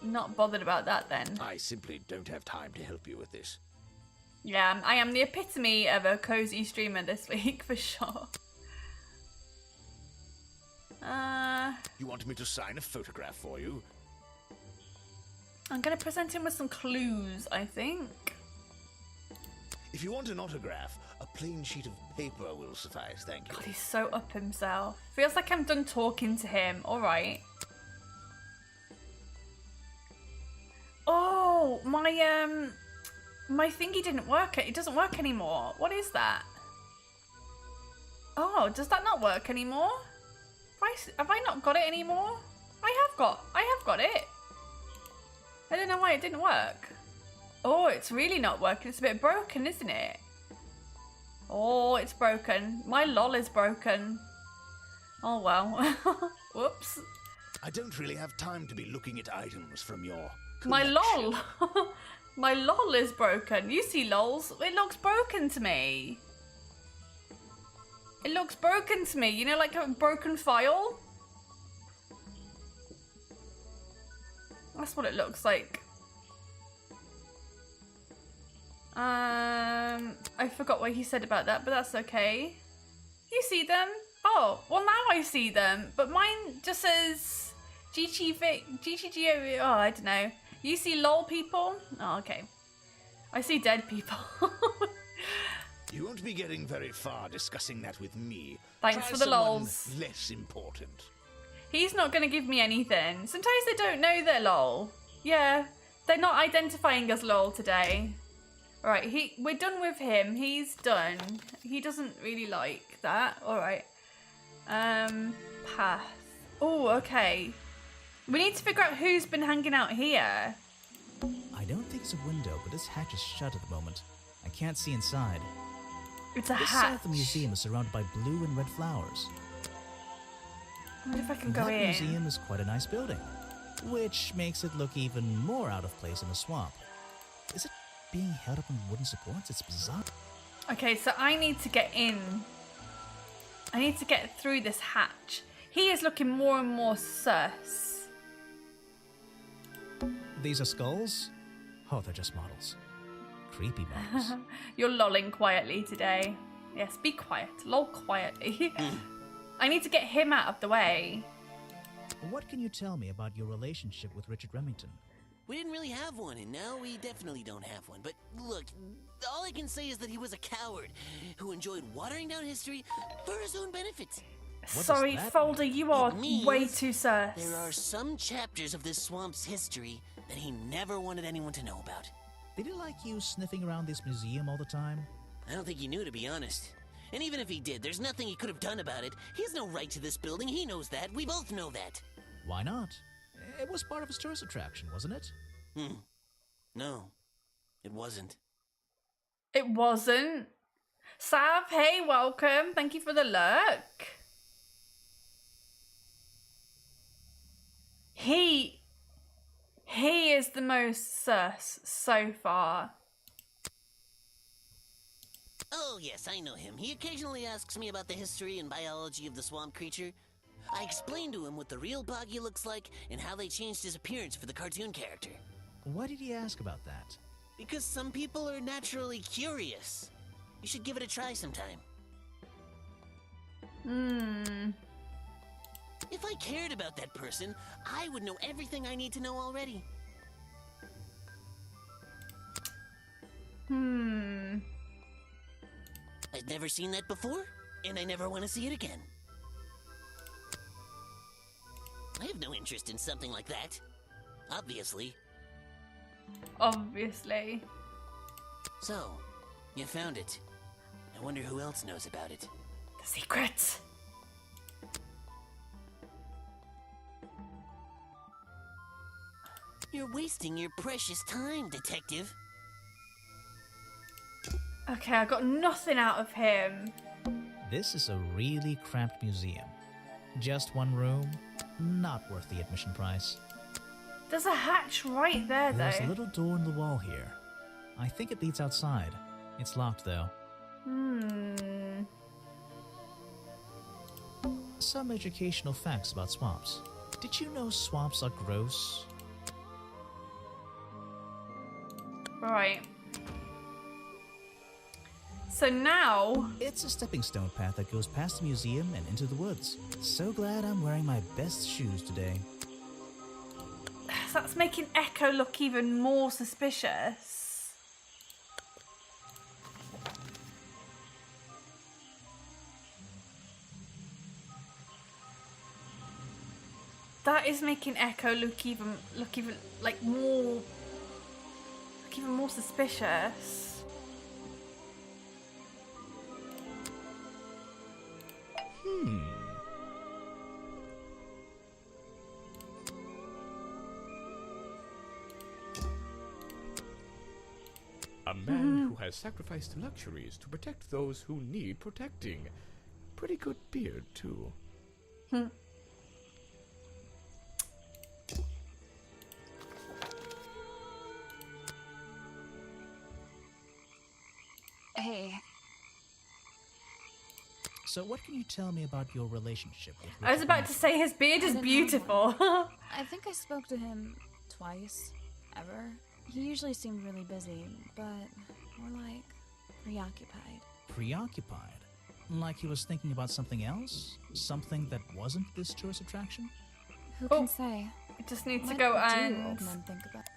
not bothered about that then. I simply don't have time to help you with this. Yeah, I am the epitome of a cozy streamer this week for sure. You want me to sign a photograph for you? I'm gonna present him with some clues, I think. If you want an autograph, a plain sheet of paper will suffice, thank you. God, he's so up himself. Feels like I'm done talking to him. All right. Oh, my thingy didn't work. It doesn't work anymore. What is that? Oh, does that not work anymore? Have I not got it anymore? I have got it. I don't know why it didn't work. Oh, it's really not working. It's a bit broken, isn't it? Oh, it's broken. My lol is broken. Oh well. Whoops. I don't really have time to be looking at items from your My collection. lol. My lol is broken. You see lols? It looks broken to me. It looks broken to me. You know, like a broken file? That's what it looks like. I forgot what he said about that, but that's okay. You see them? Oh, well now I see them, but mine just says GTG, oh, I don't know. You see lol people? Oh, okay. I see dead people. You won't be getting very far discussing that with me. Thanks Try for the someone lols. less important. He's not going to give me anything. Sometimes they don't know they're lol. Yeah, they're not identifying as lol today. Alright, we're done with him. He's done. He doesn't really like that. Alright. Path. Oh, okay. We need to figure out who's been hanging out here. I don't think it's a window, but this hatch is shut at the moment. I can't see inside. It's a This hatch. side of the museum is surrounded by blue and red flowers. I wonder if I can go That in. museum is quite a nice building, which makes it look even more out of place in the swamp. Is it being held up on wooden supports? It's bizarre. Okay, so I need to get in. I need to get through this hatch. He is looking more and more sus. These are skulls? Oh, they're just models. Creepy models. You're lolling quietly today. Yes, be quiet. Lol quietly. I need to get him out of the way. What can you tell me about your relationship with Richard Remington? We didn't really have one, and now we definitely don't have one. But look, all I can say is that he was a coward who enjoyed watering down history for his own benefit. does Sorry, that Folder, you are It means way too sus. There are some chapters of this swamp's history that he never wanted anyone to know about. Did he like you sniffing around this museum all the time? I don't think he knew, to be honest. And even if he did, there's nothing he could have done about it. He has no right to this building. He knows that. We both know that. Why not? It was part of his tourist attraction, wasn't it? No, it wasn't. It wasn't. Sav, hey, welcome. Thank you for the lurk. He is the most sus so far. Oh, yes, I know him. He occasionally asks me about the history and biology of the swamp creature. I explained to him what the real Boggy looks like and how they changed his appearance for the cartoon character. Why did he ask about that? Because some people are naturally curious. You should give it a try sometime. If If I cared about that person, I would know everything I need to know already. I've never seen that before, and I never want to see it again. I have no interest in something like that. Obviously. Obviously. So, you found it. I wonder who else knows about it. The secret. You're wasting your precious time, Detective. Okay, I got nothing out of him. This is a really cramped museum. Just one room, not worth the admission price. There's a hatch right there, though. There's a little door in the wall here. I think it leads outside. It's locked, though. Some educational facts about swamps. Did you know swamps are gross? Right. So now... It's a stepping stone path that goes past the museum and into the woods. So glad I'm wearing my best shoes today. That's making Echo look even more suspicious. That is making Echo look even like more even more suspicious. A man who has sacrificed luxuries to protect those who need protecting. Pretty good beard, too. Hey. So what can you tell me about your relationship with I was about to say his beard is beautiful. I think I spoke to him twice, ever. He usually seemed really busy, but more like preoccupied. Preoccupied? Like he was thinking about something else? Something that wasn't this tourist attraction? Who can say? I just need to What go do and... old men think about?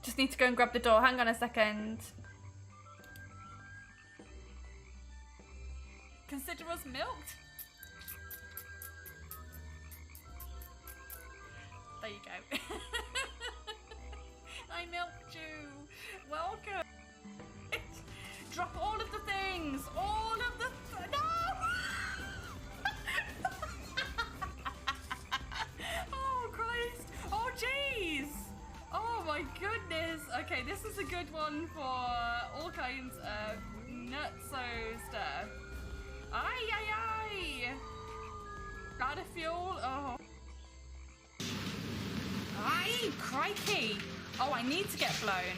Just need to go and grab the door. Hang on a second. Consider us milked. There you go. I milked you. Welcome. Drop all of the things. All of the... No! Oh, Christ. Oh, jeez. Oh, my goodness. Okay, this is a good one for all kinds of nutso stuff. Aye, aye, aye. Out of fuel. Oh. Aye, crikey. Oh, I need to get blown.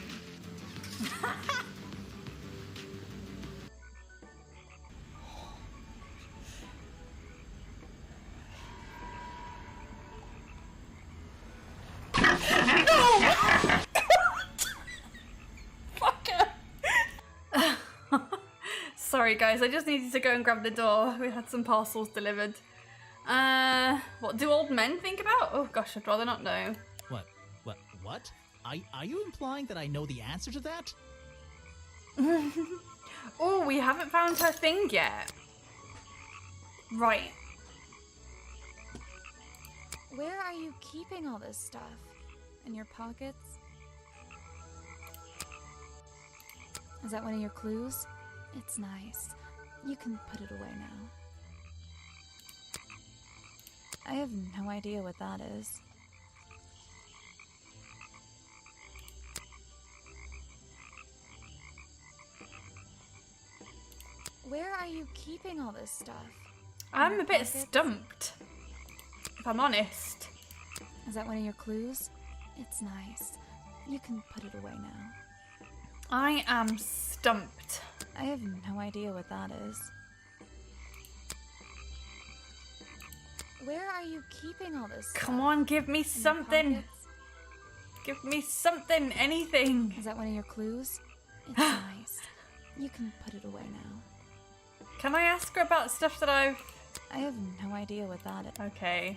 Sorry guys, I just needed to go and grab the door. We had some parcels delivered. What do old men think about? Oh gosh, I'd rather not know. What? Are you implying that I know the answer to that? Oh, we haven't found her thing yet. Right. Where are you keeping all this stuff? In your pockets? Is that one of your clues? It's nice. You can put it away now. I have no idea what that is. Where are you keeping all this stuff? I'm a bit stumped, if I'm honest. Is that one of your clues? It's nice. You can put it away now. I am stumped. I have no idea what that is. Where are you keeping all this stuff? Come on, give me something. Give me something, anything. Is that one of your clues? It's nice. You can put it away now. Can I ask her about stuff that I've... I have no idea what that is. Okay.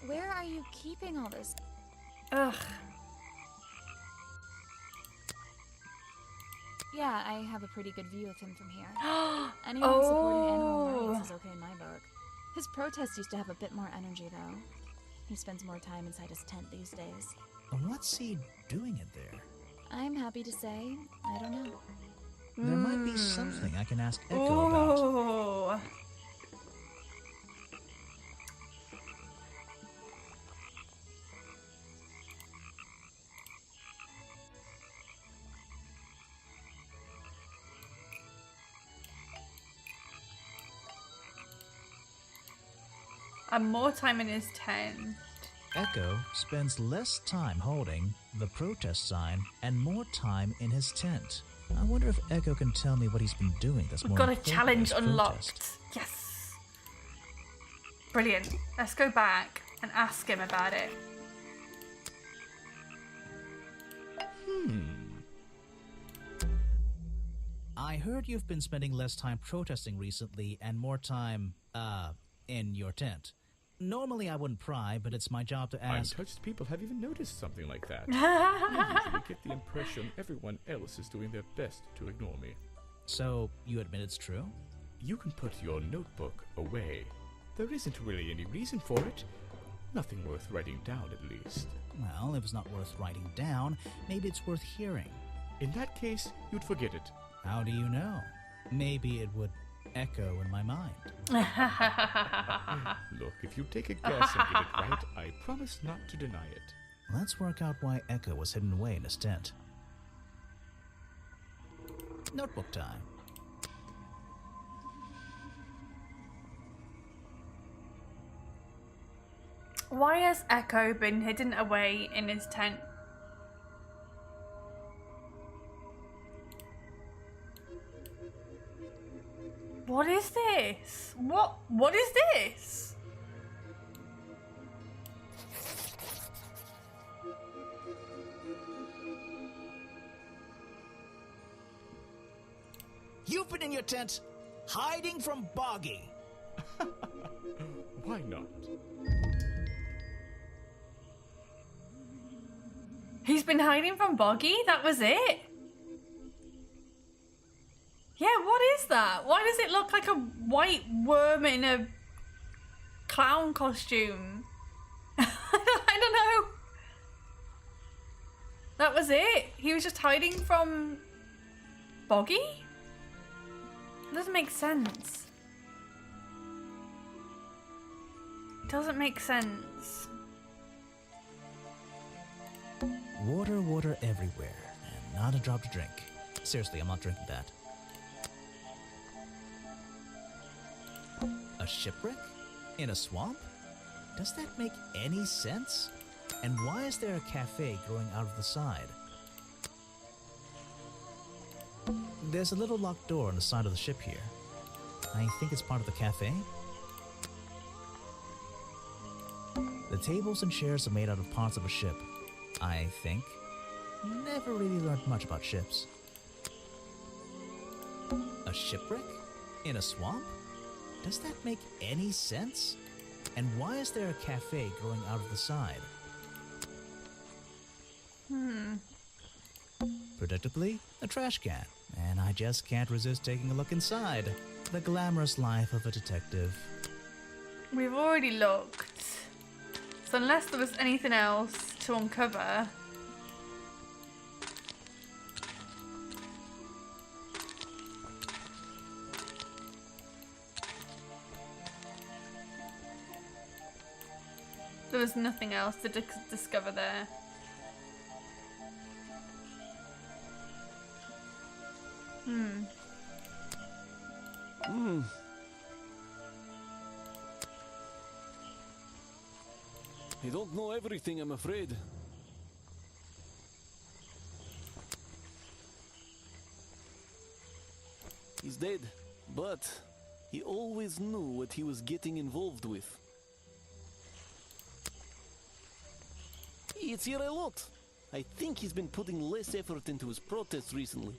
Where are you keeping all this? Ugh. Yeah, I have a pretty good view of him from here. Anyone supporting animal rights is okay in my book. His protests used to have a bit more energy, though. He spends more time inside his tent these days. What's he doing in there? I'm happy to say, I don't know. There might be something I can ask Echo about. Oh. And more time in his tent. Echo spends less time holding the protest sign and more time in his tent. I wonder if Echo can tell me what he's been doing that's We've more got a important challenge than his unlocked. protest. Yes. Brilliant. Let's go back and ask him about it. I heard you've been spending less time protesting recently and more time, in your tent. Normally I wouldn't pry, but it's my job to ask. Untouched people have even noticed something like that. I usually get the impression everyone else is doing their best to ignore me. So, you admit it's true? You can put your notebook away. There isn't really any reason for it. Nothing worth writing down, at least. Well, if it's not worth writing down, maybe it's worth hearing. In that case, you'd forget it. How do you know? Maybe it would echo in my mind. Look, if you take a guess and get it right, I promise not to deny it. Let's work out why Echo was hidden away in his tent. Notebook time. Why has Echo been hidden away in his tent? What is this? What is this? You've been in your tent, hiding from Boggy. Why not? He's been hiding from Boggy? That was it? Yeah, what is that? Why does it look like a white worm in a clown costume? I don't know. That was it? He was just hiding from Boggy? It doesn't make sense. It doesn't make sense. Water, water everywhere, and not a drop to drink. Seriously, I'm not drinking that. A shipwreck? In a swamp? Does that make any sense? And why is there a cafe growing out of the side? There's a little locked door on the side of the ship here. I think it's part of the cafe. The tables and chairs are made out of parts of a ship, I think. Never really learned much about ships. A shipwreck? In a swamp? Does that make any sense? And why is there a cafe growing out of the side? Predictably, a trash can. And I just can't resist taking a look inside. The glamorous life of a detective. We've already looked. So unless there was anything else to uncover... There was nothing else to discover there. I don't know everything, I'm afraid. He's dead, but he always knew what he was getting involved with. He eats here a lot. I think he's been putting less effort into his protests recently,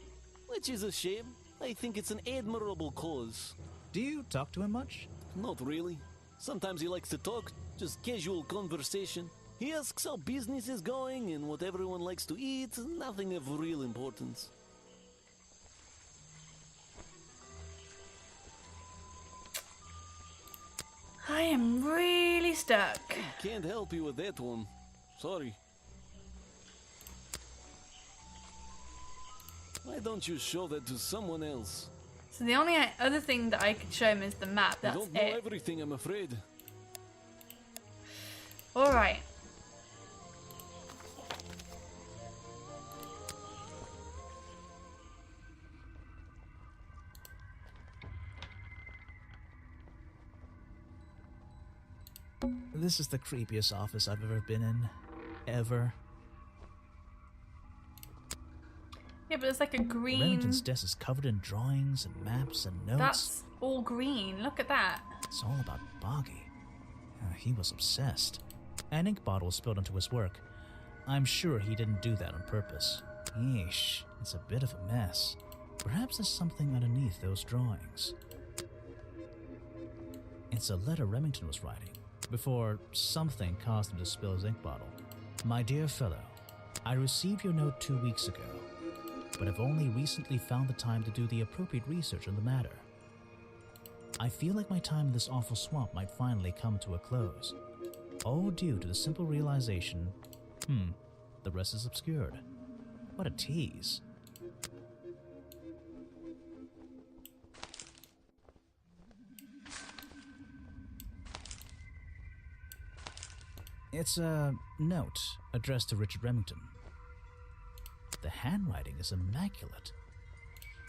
which is a shame. I think it's an admirable cause. Do you talk to him much? Not really. Sometimes he likes to talk, just casual conversation. He asks how business is going and what everyone likes to eat, nothing of real importance. I am really stuck. Can't help you with that one. Sorry. Why don't you show that to someone else? So the only other thing that I could show him is the map. That's I don't know it. everything, I'm afraid. All right. This is the creepiest office I've ever been in. Ever. Yeah, but it's like a green... Remington's desk is covered in drawings and maps and notes. That's all green. Look at that. It's all about Boggy. He was obsessed. An ink bottle was spilled onto his work. I'm sure he didn't do that on purpose. Yeesh, it's a bit of a mess. Perhaps there's something underneath those drawings. It's a letter Remington was writing before something caused him to spill his ink bottle. My dear fellow, I received your note 2 weeks ago, but have only recently found the time to do the appropriate research on the matter. I feel like my time in this awful swamp might finally come to a close. All due to the simple realization, the rest is obscured. What a tease. It's a note addressed to Richard Remington. The handwriting is immaculate.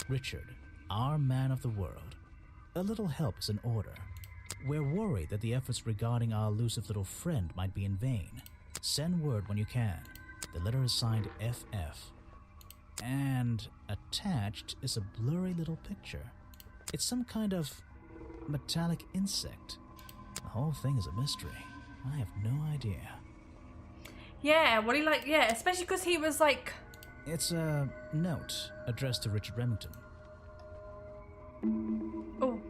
Richard, our man of the world, a little help is in order. We're worried that the efforts regarding our elusive little friend might be in vain. Send word when you can. The letter is signed FF. And attached is a blurry little picture. It's some kind of metallic insect. The whole thing is a mystery. I have no idea. Yeah, what he like, yeah, especially because he was like... It's a note addressed to Richard Remington. Oh.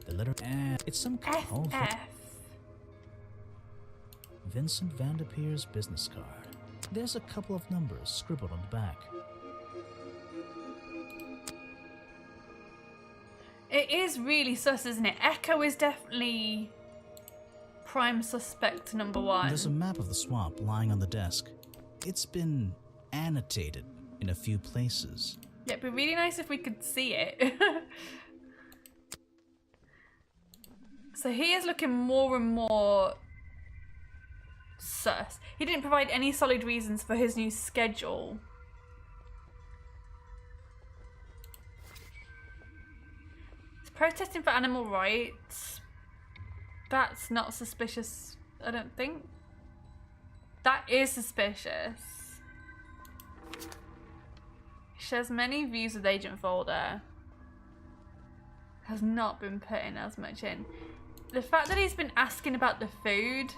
The letter, and it's some kind of... FF. Vincent Vanderpeer's business card. There's a couple of numbers scribbled on the back. It is really sus, isn't it? Echo is definitely prime suspect number one. There's a map of the swamp lying on the desk. It's been annotated in a few places. Yeah, it'd be really nice if we could see it. So he is looking more and more sus. He didn't provide any solid reasons for his new schedule. He's protesting for animal rights. That's not suspicious, I don't think. That is suspicious. Shares many views with Agent Folder. Has not been putting as much in. The fact that he's been asking about the food.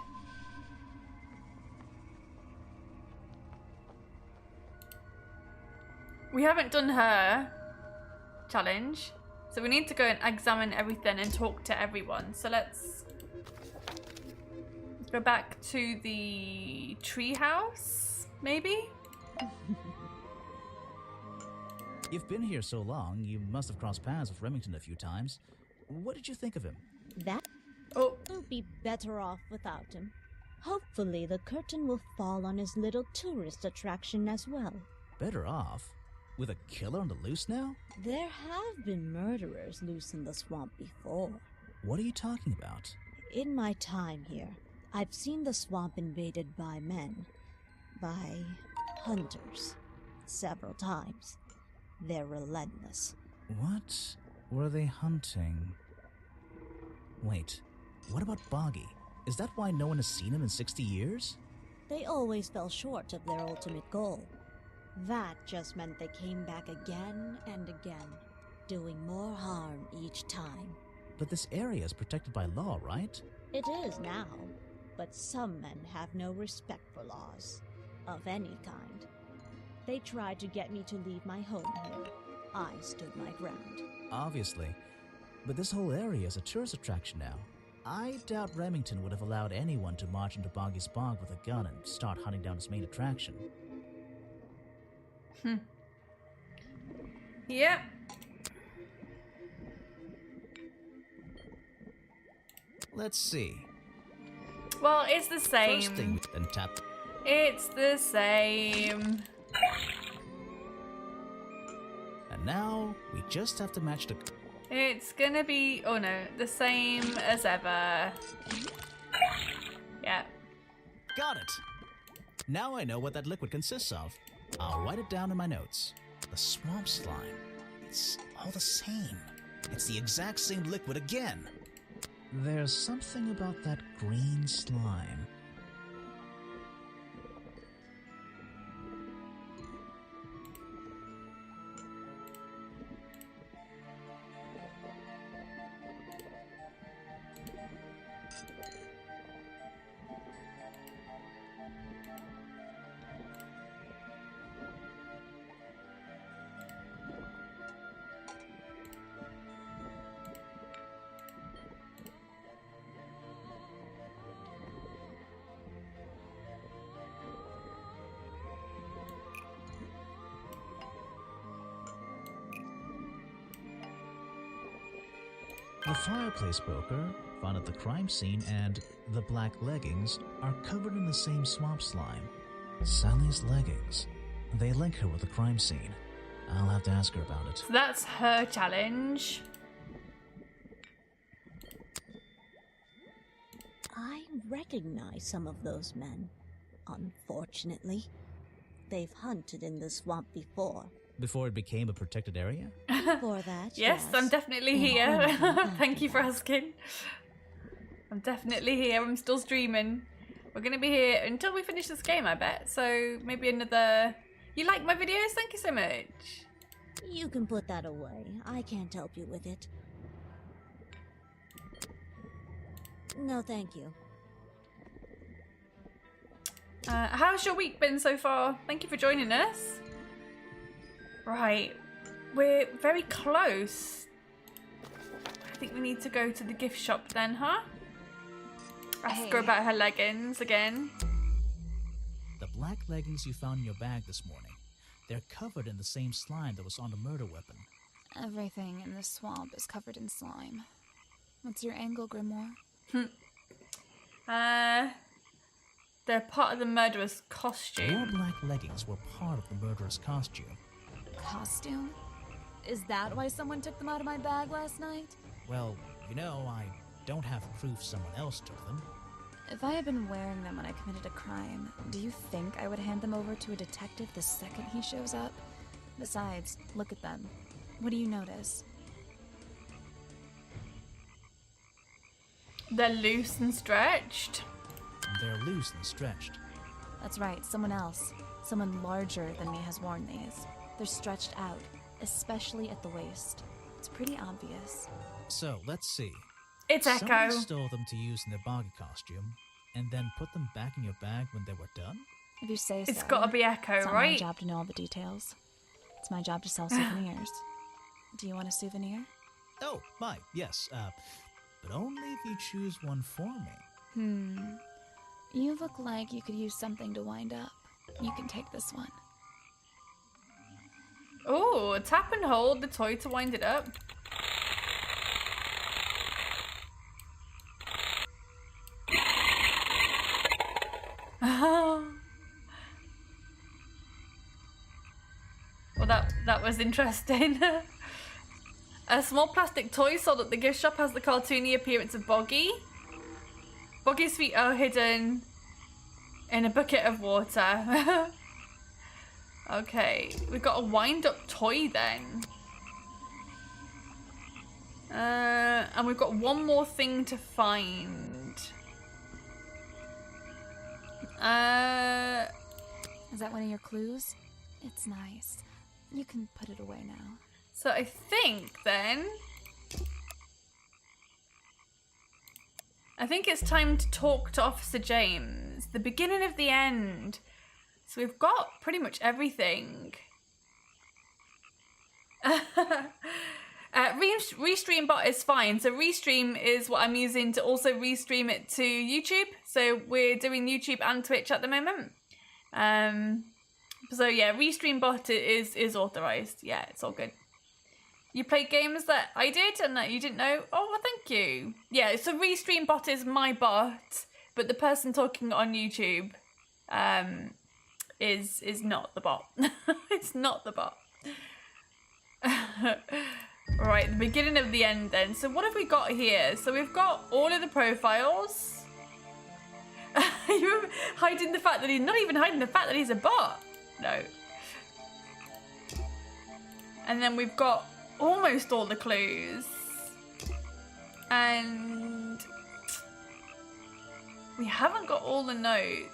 We haven't done her challenge. So we need to go and examine everything and talk to everyone. So let's go back to the treehouse, maybe? You've been here so long, you must have crossed paths with Remington a few times. What did you think of him? That Oh, will be better off without him. Hopefully the curtain will fall on his little tourist attraction as well. Better off? With a killer on the loose now? There have been murderers loose in the swamp before. What are you talking about? In my time here, I've seen the swamp invaded by men. By hunters. Several times. They're relentless. What were they hunting? Wait, what about Boggy? Is that why no one has seen him in 60 years? They always fell short of their ultimate goal. That just meant they came back again and again, doing more harm each time. But this area is protected by law, right? It is now, but some men have no respect for laws, of any kind. They tried to get me to leave my home here. I stood my ground. Obviously. But this whole area is a tourist attraction now. I doubt Remington would have allowed anyone to march into Boggy's bog with a gun and start hunting down his main attraction. Yep. Let's see. Well, it's the same. First thing, then tap. It's the same. And now we just have to match the. It's gonna be, oh no, the same as ever. Yeah. Got it. Now I know what that liquid consists of. I'll write it down in my notes. The swamp slime. It's all the same. It's the exact same liquid again. There's something about that green slime. The fireplace poker, found at the crime scene, and the black leggings are covered in the same swamp slime. Sally's leggings. They link her with the crime scene. I'll have to ask her about it. So that's her challenge. I recognize some of those men. Unfortunately, they've hunted in the swamp before. Before it became a protected area? For that, Yes, I'm definitely here. Thank you for asking. I'm definitely here. I'm still streaming. We're going to be here until we finish this game, I bet. So maybe another... You like my videos? Thank you so much. You can put that away. I can't help you with it. No, thank you. How's your week been so far? Thank you for joining us. Right. We're very close. I think we need to go to the gift shop then, huh? Ask her about her leggings again. The black leggings you found in your bag this morning. They're covered in the same slime that was on the murder weapon. Everything in this swamp is covered in slime. What's your angle, Grimoire? They're part of the murderer's costume. Your black leggings were part of the murderer's costume. Costume? Is that why someone took them out of my bag last night? Well, you know, I don't have proof someone else took them. If I had been wearing them when I committed a crime, do you think I would hand them over to a detective the second he shows up? Besides, look at them. What do you notice? They're loose and stretched. They're loose and stretched. That's right, someone else. Someone larger than me has worn these. They're stretched out, especially at the waist. It's pretty obvious. So, let's see. It's Echo. Someone stole them to use in their Boggy costume, and then put them back in your bag when they were done? If you say so. It's gotta be Echo, it's not right? my job to know all the details. It's my job to sell souvenirs. Do you want a souvenir? Oh, my, yes. But only if you choose one for me. You look like you could use something to wind up. You can take this one. Oh, tap and hold the toy to wind it up. Well, that was interesting. A small plastic toy sold at the gift shop has the cartoony appearance of Boggy. Boggy's feet are hidden in a bucket of water. Okay, we've got a wind-up toy then. And we've got one more thing to find. Is that one of your clues? It's nice. You can put it away now. So I think then... I think it's time to talk to Officer James. The beginning of the end. So we've got pretty much everything. Restream bot is fine. So Restream is what I'm using to also restream it to YouTube. So we're doing YouTube and Twitch at the moment. So yeah, Restream bot is authorized. Yeah, it's all good. You play games that I did and that you didn't know? Oh, well, thank you. Yeah, so Restream bot is my bot, but the person talking on YouTube is not the bot. It's not the bot. Right, the beginning of the end then. So what have we got here? So we've got all of the profiles. You're hiding the fact that he's not even hiding the fact that he's a bot. No. And then we've got almost all the clues. And we haven't got all the notes.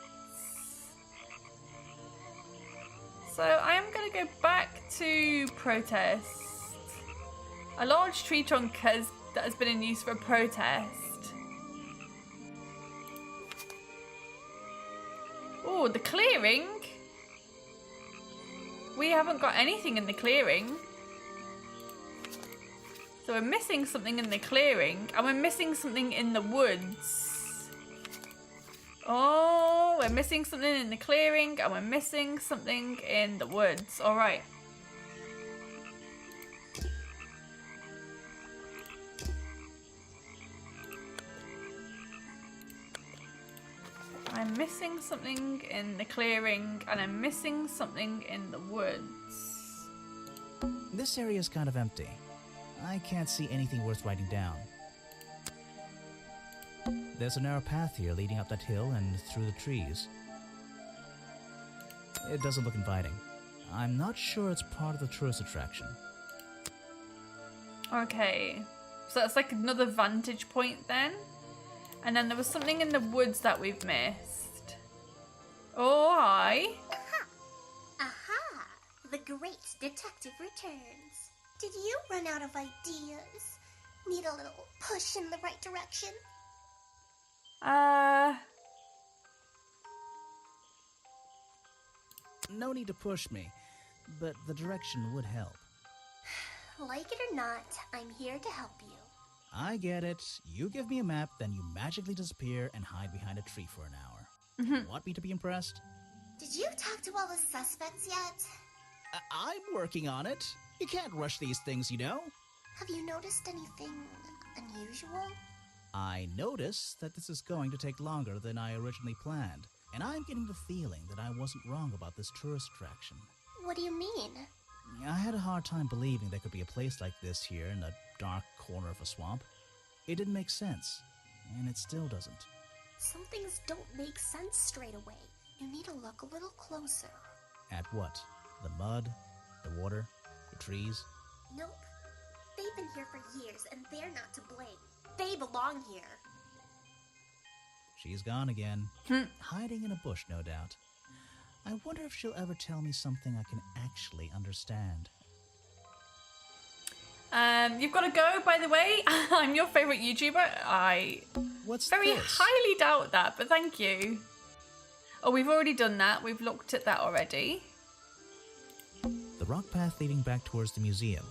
So I am going to go back to protest. A large tree trunk that has been in use for a protest. Oh, the clearing. We haven't got anything in the clearing. So we're missing something in the clearing. And we're missing something in the woods. Oh, we're missing something in the clearing. And we're missing something in the woods. All right. I'm missing something in the clearing, and I'm missing something in the woods. This area is kind of empty. I can't see anything worth writing down. There's a narrow path here leading up that hill and through the trees. It doesn't look inviting. I'm not sure it's part of the tourist attraction. Okay, so that's like another vantage point then. And then there was something in the woods that we've missed. Oh, hi. Aha! Aha! The great detective returns. Did you run out of ideas? Need a little push in the right direction? No need to push me, but the direction would help. Like it or not, I'm here to help you. I get it. You give me a map, then you magically disappear and hide behind a tree for an hour. Want me to be impressed? Did you talk to all the suspects yet? I'm working on it. You can't rush these things, you know. Have you noticed anything unusual? I notice that this is going to take longer than I originally planned, and I'm getting the feeling that I wasn't wrong about this tourist attraction. What do you mean? I had a hard time believing there could be a place like this here in a dark corner of a swamp. It didn't make sense, and it still doesn't. Some things don't make sense straight away. You need to look a little closer. At what? The mud? The water? The trees? Nope. They've been here for years, and they're not to blame. They belong here. She's gone again. Hiding in a bush, no doubt. I wonder if she'll ever tell me something I can actually understand. You've got to go, by the way. I'm your favourite YouTuber. I very highly doubt that, but thank you. Oh, we've already done that. We've looked at that already. The rock path leading back towards the museum.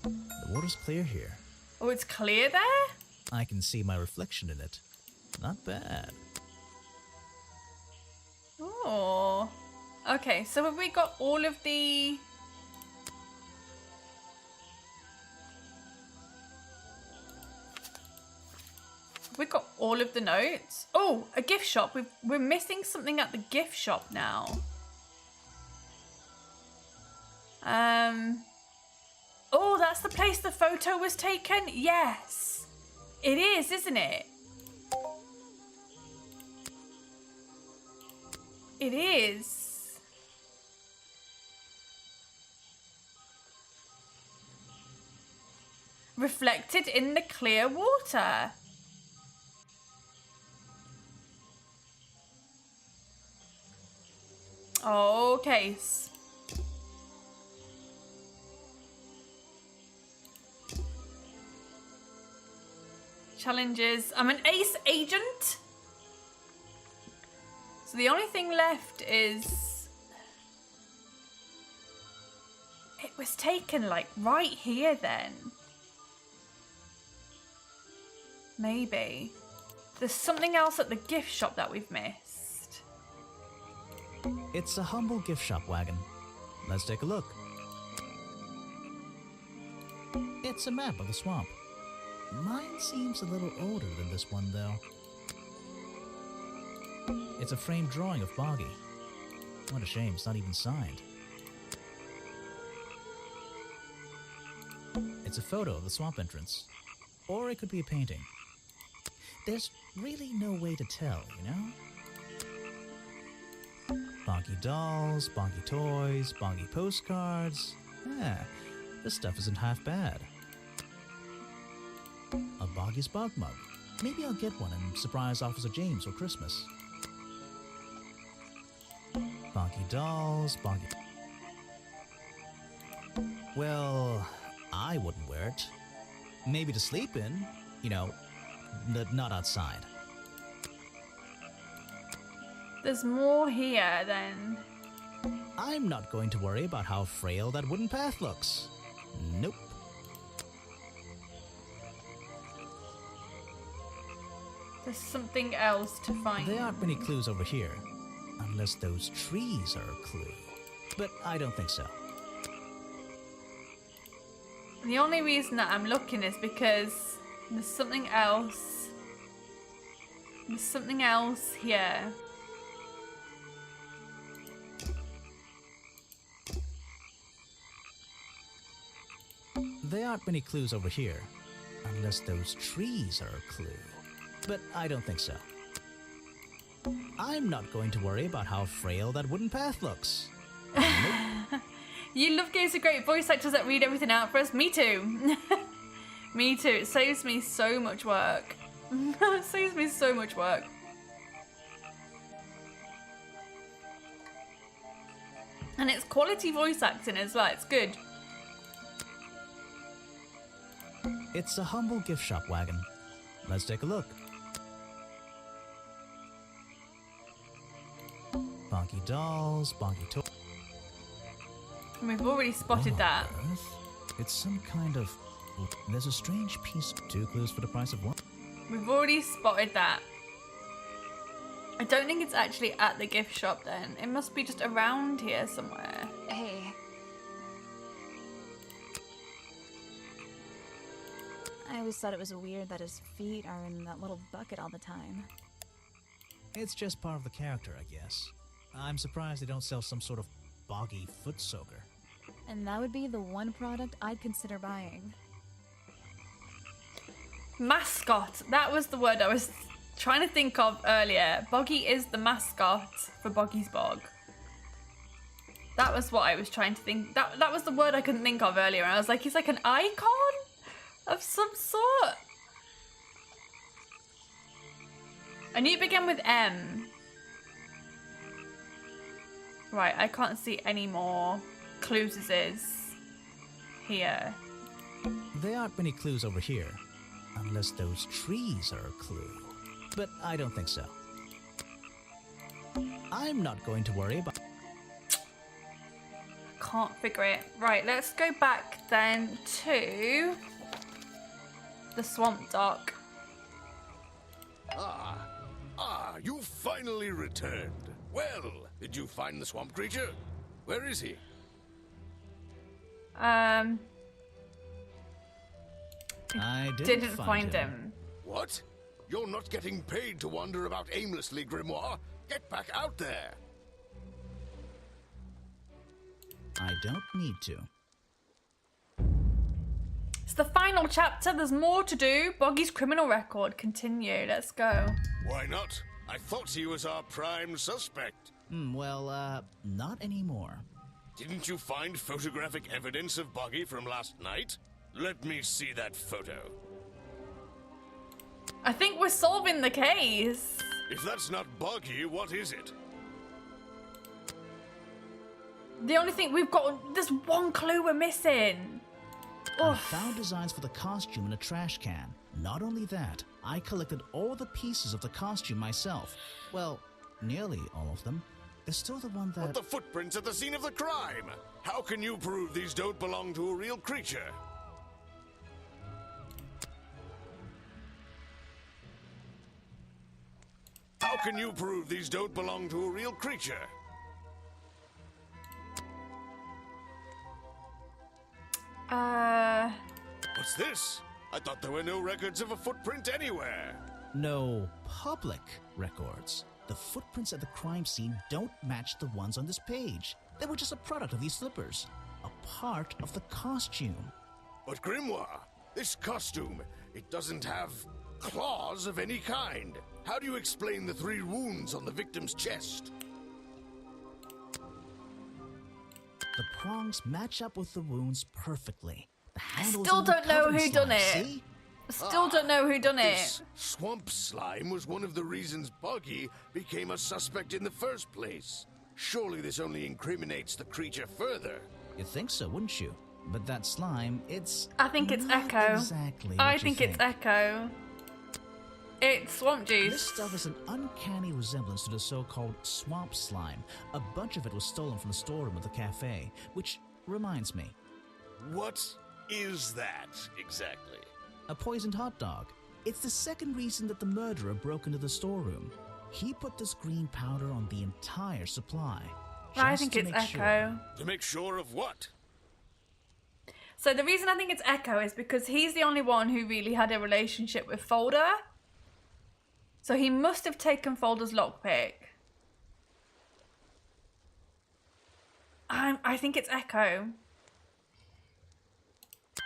The water's clear here. Oh, it's clear there? I can see my reflection in it. Not bad. Oh. Okay, so have we got all of the... Have we got all of the notes? Oh, a gift shop. We're missing something at the gift shop now. Oh, that's the place the photo was taken? Yes. It is, isn't it? It is. Reflected in the clear water. Okay. Challenges. I'm an ace agent. So the only thing left is... was taken, like, right here then. Maybe. There's something else at the gift shop that we've missed. It's a humble gift shop wagon. Let's take a look. It's a map of the swamp. Mine seems a little older than this one, though. It's a framed drawing of Boggy. What a shame, it's not even signed. It's a photo of the swamp entrance. Or it could be a painting. There's really no way to tell, you know? Boggy dolls, Boggy toys, Boggy postcards. Yeah, this stuff isn't half bad. A Boggy's Bog mug. Maybe I'll get one and surprise Officer James for Christmas. Boggy dolls, Boggy... Well, I wouldn't wear it. Maybe to sleep in, you know, not outside. There's more here then. I'm not going to worry about how frail that wooden path looks. Nope. There's something else to find. There aren't many clues over here. Unless those trees are a clue. But I don't think so. The only reason that I'm looking is because there's something else. There's something else here. There aren't many clues over here. Unless those trees are a clue. But I don't think so. I'm not going to worry about how frail that wooden path looks. Nope. You love games with great voice actors that read everything out for us. Me too. Me too. It saves me so much work. It saves me so much work. And it's quality voice acting as well. It's good. It's a humble gift shop wagon. Let's take a look. Boggy dolls, Boggy toys. We've already spotted that. Earth? It's some kind of... There's a strange piece. 2 clues for the price of 1. We've already spotted that. I don't think it's actually at the gift shop then. It must be just around here somewhere. Hey. I always thought it was weird that his feet are in that little bucket all the time. It's just part of the character, I guess. I'm surprised they don't sell some sort of Boggy foot soaker. And that would be the one product I'd consider buying. Mascot. That was the word I was trying to think of earlier. Boggy is the mascot for Boggy's Bog. That was what I was trying to think. That was the word I couldn't think of earlier. And I was like, he's like an icon of some sort. I knew it began with M. Right, I can't see any more clues here. There aren't many clues over here. Unless those trees are a clue. But I don't think so. I'm not going to worry about... Can't figure it. Right, let's go back then to the swamp dock. You finally returned. Well, did you find the swamp creature? Where is he? I didn't find him. What? You're not getting paid to wander about aimlessly, Grimoire. Get back out there. I don't need to. It's the final chapter. There's more to do. Boggy's criminal record. Continue. Let's go. Why not? I thought he was our prime suspect. Not anymore. Didn't you find photographic evidence of Boggy from last night? Let me see that photo. I think we're solving the case. If that's not Boggy, what is it? The only thing we've got... There's one clue we're missing. I found designs for the costume in a trash can. Not only that, I collected all the pieces of the costume myself. Well, nearly all of them. is still the one that... But the footprints at the scene of the crime! How can you prove these don't belong to a real creature? How can you prove these don't belong to a real creature? What's this? I thought there were no records of a footprint anywhere. No public records. The footprints at the crime scene don't match the ones on this page. They were just a product of these slippers. A part of the costume. But Grimoire, this costume, it doesn't have claws of any kind. How do you explain the 3 wounds on the victim's chest? The prongs match up with the wounds perfectly. The I handles still on the don't know covering who done slime, it. see? Still don't know who done it. This swamp slime was one of the reasons Boggy became a suspect in the first place. Surely this only incriminates the creature further. You'd think so, wouldn't you? But that slime, it's... I think it's not Echo. Exactly I what you think it's Echo. It's swamp juice. This stuff is an uncanny resemblance to the so-called swamp slime. A bunch of it was stolen from the storeroom of the cafe, which reminds me. What is that exactly? A poisoned hot dog. It's the second reason that the murderer broke into the storeroom. He put this green powder on the entire supply. I just think to it's make Echo. sure. To make sure of what? So the reason I think it's Echo is because he's the only one who really had a relationship with Folder. So he must have taken Folder's lockpick. I think it's Echo.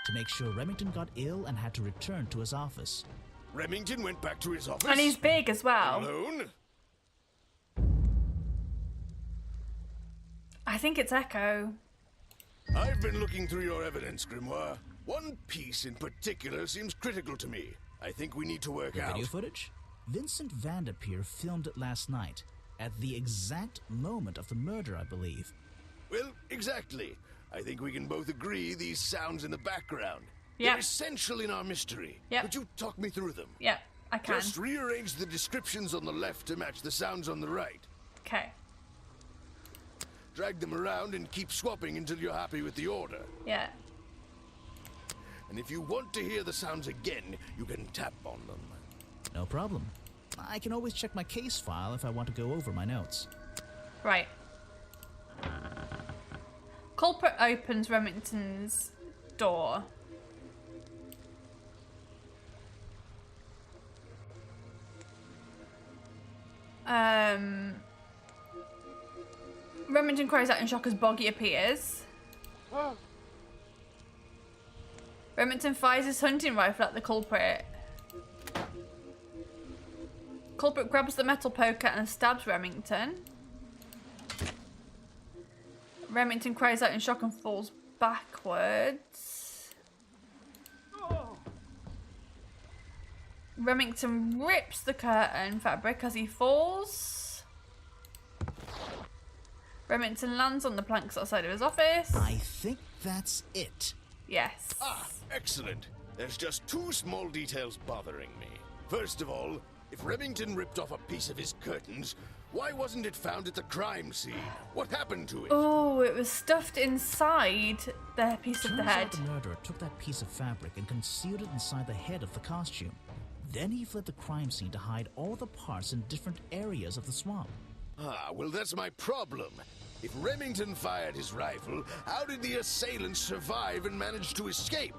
To make sure Remington got ill and had to return to his office. Remington went back to his office? And he's big as well. Alone? I think it's Echo. I've been looking through your evidence, Grimoire. One piece in particular seems critical to me. I think we need to work The out. video footage? Vincent Vanderpeer filmed it last night, at the exact moment of the murder, I believe. Well, exactly. I think we can both agree these sounds in the background. Yep. They're essential in our mystery. Yep. Could you talk me through them? Yep, I can. Just rearrange the descriptions on the left to match the sounds on the right. Okay. Drag them around and keep swapping until you're happy with the order. Yeah. And if you want to hear the sounds again, you can tap on them. No problem. I can always check my case file if I want to go over my notes. Right. Culprit opens Remington's door. Remington cries out in shock as Boggy appears. Remington fires his hunting rifle at the culprit. Culprit grabs the metal poker and stabs Remington. Remington cries out in shock and falls backwards. Remington rips the curtain fabric as he falls. Remington lands on the planks outside of his office. I think that's it. Yes. Ah, excellent. There's just 2 small details bothering me. First of all, if Remington ripped off a piece of his curtains, why wasn't it found at the crime scene? What happened to it? Oh, it was stuffed inside the piece of the Turns head. out the murderer took that piece of fabric and concealed it inside the head of the costume. Then he fled the crime scene to hide all the parts in different areas of the swamp. Ah, well, that's my problem. If Remington fired his rifle, how did the assailant survive and manage to escape?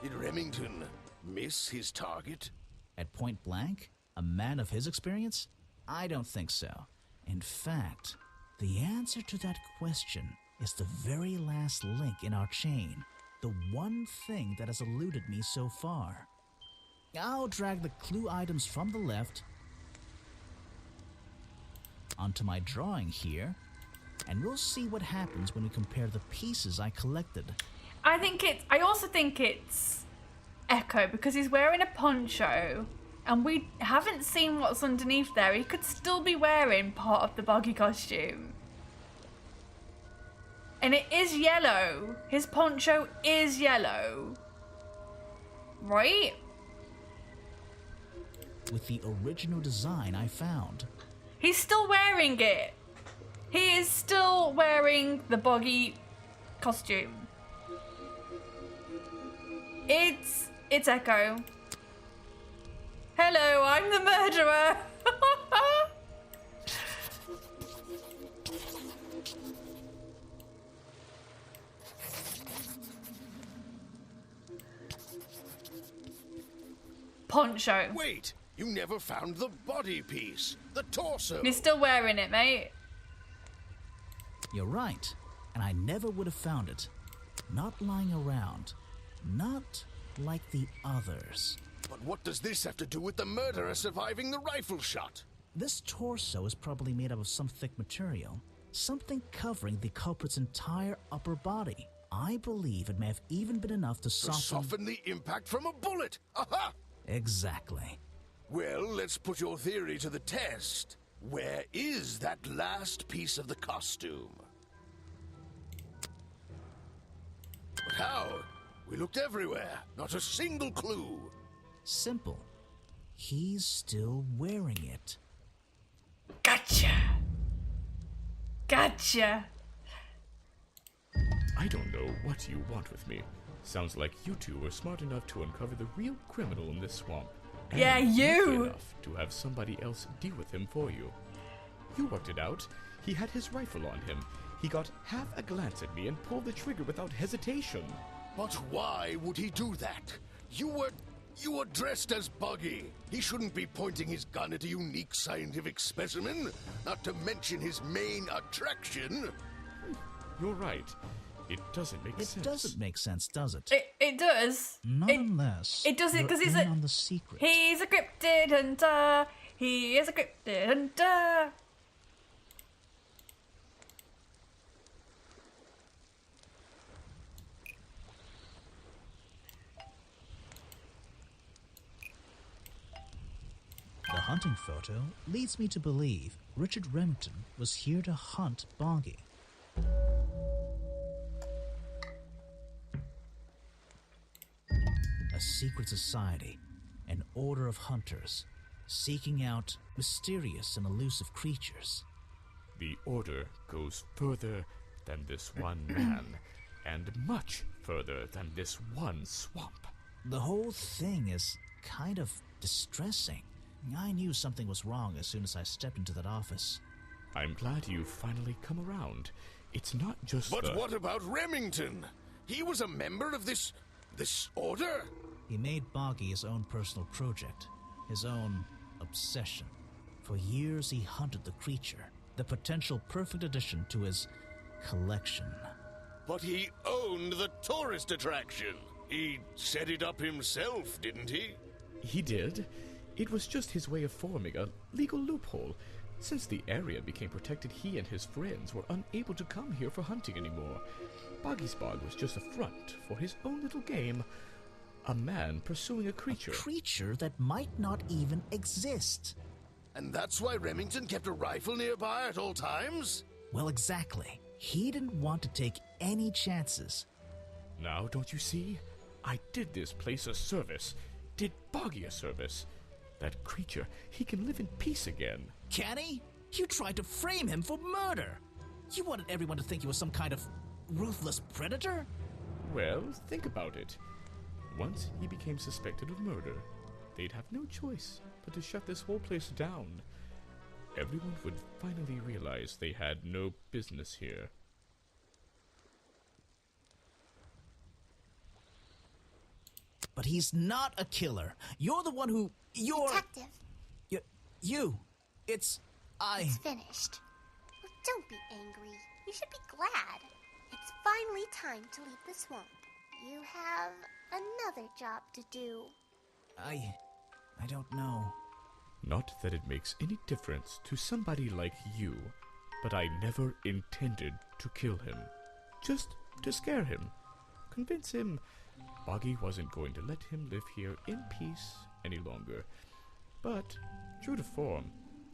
Did Remington miss his target? At point blank? A man of his experience? I don't think so. In fact, the answer to that question is the very last link in our chain. The one thing that has eluded me so far. I'll drag the clue items from the left onto my drawing here, and we'll see what happens when we compare the pieces I collected. I also think it's Echo because he's wearing a poncho and we haven't seen what's underneath there. He could still be wearing part of the Boggy costume. And it is yellow. His poncho is yellow. Right? With the original design I found. He's still wearing it. He is still wearing the Boggy costume. It's Echo. Hello, I'm the murderer. Poncho. Wait, you never found the body piece, the torso. You're still wearing it, mate. You're right, and I never would have found it. Not lying around. Not like the others. But what does this have to do with the murderer surviving the rifle shot? This torso is probably made up of some thick material, something covering the culprit's entire upper body. I believe it may have even been enough to soften the impact from a bullet. Aha! Exactly. Well, let's put your theory to the test. Where is that last piece of the costume? But how? We looked everywhere. Not a single clue. Simple. He's still wearing it. Gotcha. Gotcha. I don't know what you want with me. Sounds like you two were smart enough to uncover the real criminal in this swamp. And yeah, you! lucky enough to have somebody else deal with him for you. You worked it out. He had his rifle on him. He got half a glance at me and pulled the trigger without hesitation. But why would he do that? You were dressed as Boggy. He shouldn't be pointing his gun at a unique scientific specimen, not to mention his main attraction. You're right. It doesn't make sense. It doesn't make sense, does it? It does. Not unless it does it because he's on the secret. He's a cryptid hunter. He is a cryptid hunter. The hunting photo leads me to believe Richard Remington was here to hunt Boggy. A secret society, an order of hunters, seeking out mysterious and elusive creatures. The order goes further than this one man, and much further than this one swamp. The whole thing is kind of distressing. I knew something was wrong as soon as I stepped into that office. I'm glad you've finally come around. It's not just But what about Remington? He was a member of this order? He made Boggy his own personal project, his own obsession. For years he hunted the creature, the potential perfect addition to his collection. But he owned the tourist attraction. He set it up himself, didn't he? He did. It was just his way of forming a legal loophole. Since the area became protected, he and his friends were unable to come here for hunting anymore. Boggy's Bog was just a front for his own little game. A man pursuing a creature. A creature that might not even exist. And that's why Remington kept a rifle nearby at all times? Well, exactly. He didn't want to take any chances. Now, don't you see? I did this place a service. Did Boggy a service. That creature, he can live in peace again. Can he? You tried to frame him for murder. You wanted everyone to think he was some kind of ruthless predator? Well, think about it. Once he became suspected of murder, they'd have no choice but to shut this whole place down. Everyone would finally realize they had no business here. But he's not a killer. You're the one who... Detective. It's finished. Well, don't be angry. You should be glad. It's finally time to leave the swamp. You have another job to do. I don't know. Not that it makes any difference to somebody like you, but I never intended to kill him. Just to scare him. Convince him Boggy wasn't going to let him live here in peace any longer. But, true to form,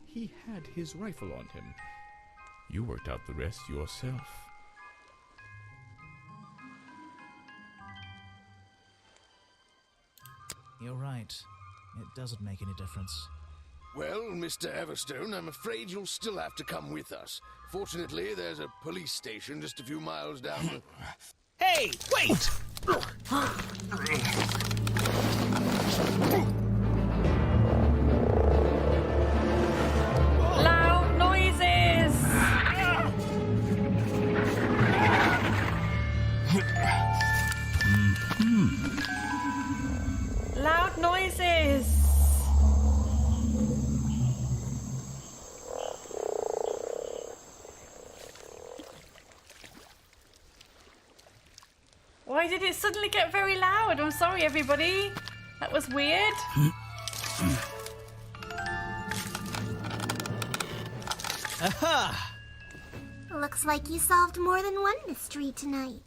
he had his rifle on him. You worked out the rest yourself. You're right. It doesn't make any difference. Well, Mr. Everstone, I'm afraid you'll still have to come with us. Fortunately, there's a police station just a few miles down the... Hey, wait! Loud noises! Loud noises! Why did it suddenly get very loud? I'm sorry, everybody. That was weird. Aha! Looks like you solved more than one mystery tonight.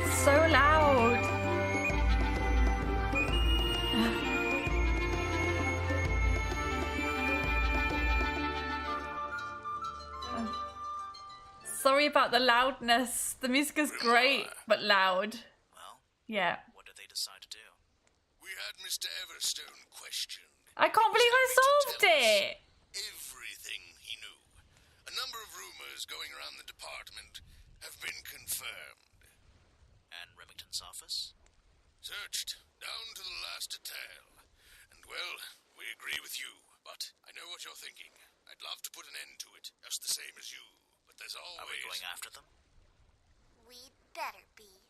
So loud. Sorry about the loudness. The music is great, but loud. Well, Yeah. what did they decide to do? We had Mr. Everstone questioned. I can't believe I solved it. Everything he knew. A number of rumors going around the department have been confirmed. And Remington's office? Searched down to the last detail. And, well, we agree with you. But I know what you're thinking. I'd love to put an end to it, just the same as you. But there's always... Are we going after them? We'd better be.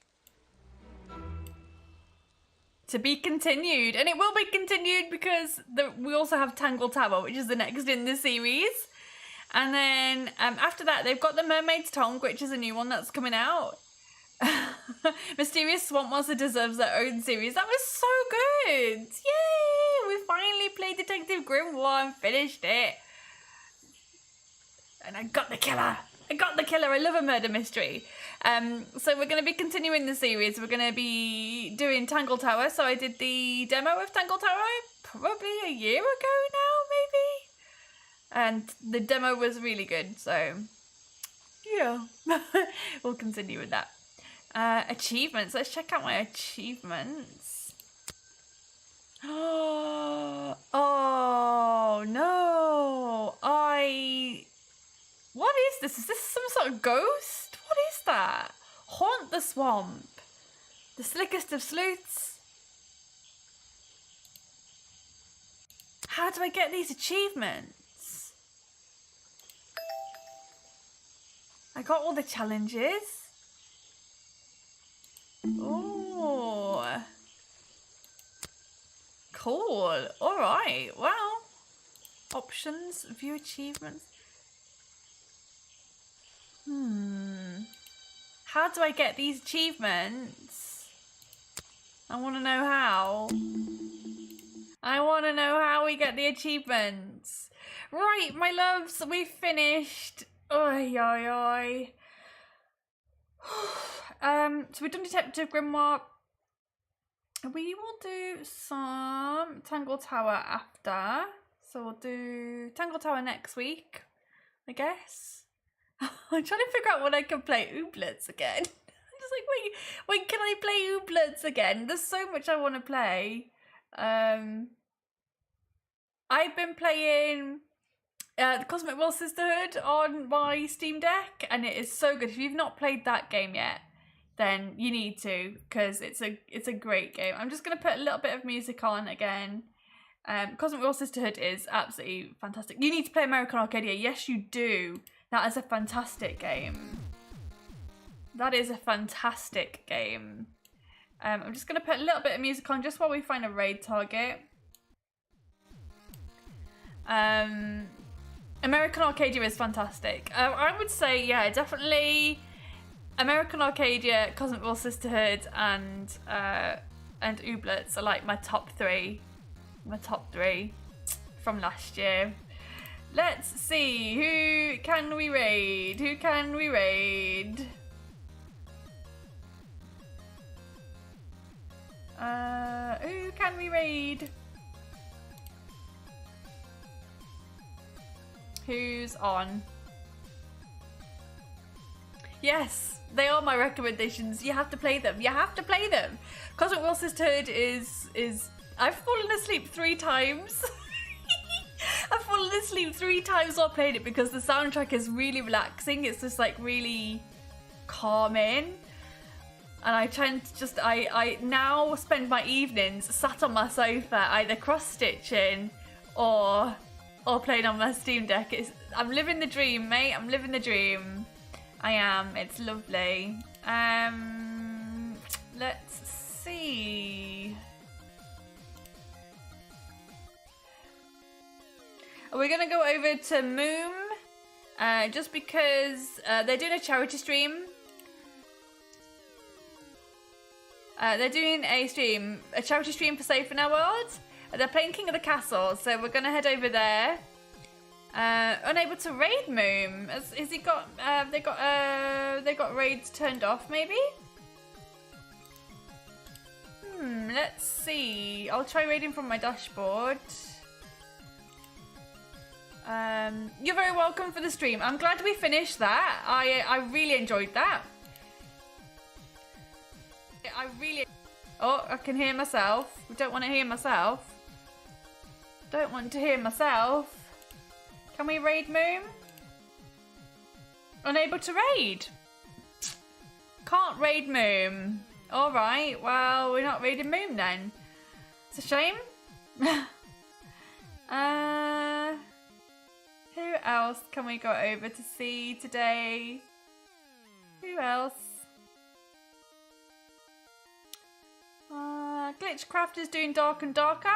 To be continued. And it will be continued because we also have Tangle Tower, which is the next in the series. And then after that, they've got the Mermaid's Tongue, which is a new one that's coming out. Mysterious Swamp Monster deserves their own series. That was so good. Yay! We finally played Detective Grimoire and finished it. And I got the killer. I love a murder mystery. So we're going to be continuing the series. We're going to be doing Tangle Tower. So I did the demo of Tangle Tower probably a year ago now, maybe. And the demo was really good. So yeah, we'll continue with that. Achievements. Let's check out my achievements. Oh no! What is this? Is this some sort of ghost? What is that? Haunt the swamp. The slickest of sleuths. How do I get these achievements? I got all the challenges. Oh, cool. All right. Well, options, view achievements. How do I get these achievements? I want to know how. I want to know how we get the achievements. Right, my loves, we finished. Oi, oi, oi. So we've done Detective Grimoire. We will do some Tangle Tower after. So we'll do Tangle Tower next week, I guess. I'm trying to figure out when I can play Ooblets again. I'm just like, wait, when can I play Ooblets again? There's so much I want to play. I've been playing the Cosmic Will Sisterhood on my Steam Deck, and it is so good. If you've not played that game yet, then you need to, because it's a great game. I'm just going to put a little bit of music on again. Cosmic Will Sisterhood is absolutely fantastic. You need to play American Arcadia. Yes, you do. That is a fantastic game. That is a fantastic game. I'm just going to put a little bit of music on just while we find a raid target. American Arcadia is fantastic. I would say, yeah, definitely American Arcadia, Cosmic Will Sisterhood, and Ooblets are like my top three. My top three from last year. Let's see. Who can we raid? Who can we raid? Who can we raid? Who's on? Yes, they are my recommendations. You have to play them. You have to play them. Cosmic Will Sisterhood is I've fallen asleep 3 times. I've fallen asleep 3 times while playing it because the soundtrack is really relaxing. It's just like really calming. And I tend to just, I now spend my evenings sat on my sofa either cross-stitching or playing on my Steam Deck. I'm living the dream, mate. I'm living the dream. I am. It's lovely. Let's see. We're going to go over to Moom just because they're doing a charity stream. They're doing a charity stream for Safe in Our World. They're playing King of the Castle, so we're going to head over there. Unable to raid Moom. Has he got? They got raids turned off, maybe. Let's see. I'll try raiding from my dashboard. You're very welcome for the stream. I'm glad we finished that. I really enjoyed that. Oh, I can hear myself. I don't want to hear myself. Don't want to hear myself. Can we raid Moom? Unable to raid. Can't raid Moom. Alright, well, we're not raiding Moom then. It's a shame. Who else can we go over to see today? Who else? Glitchcraft is doing Dark and Darker.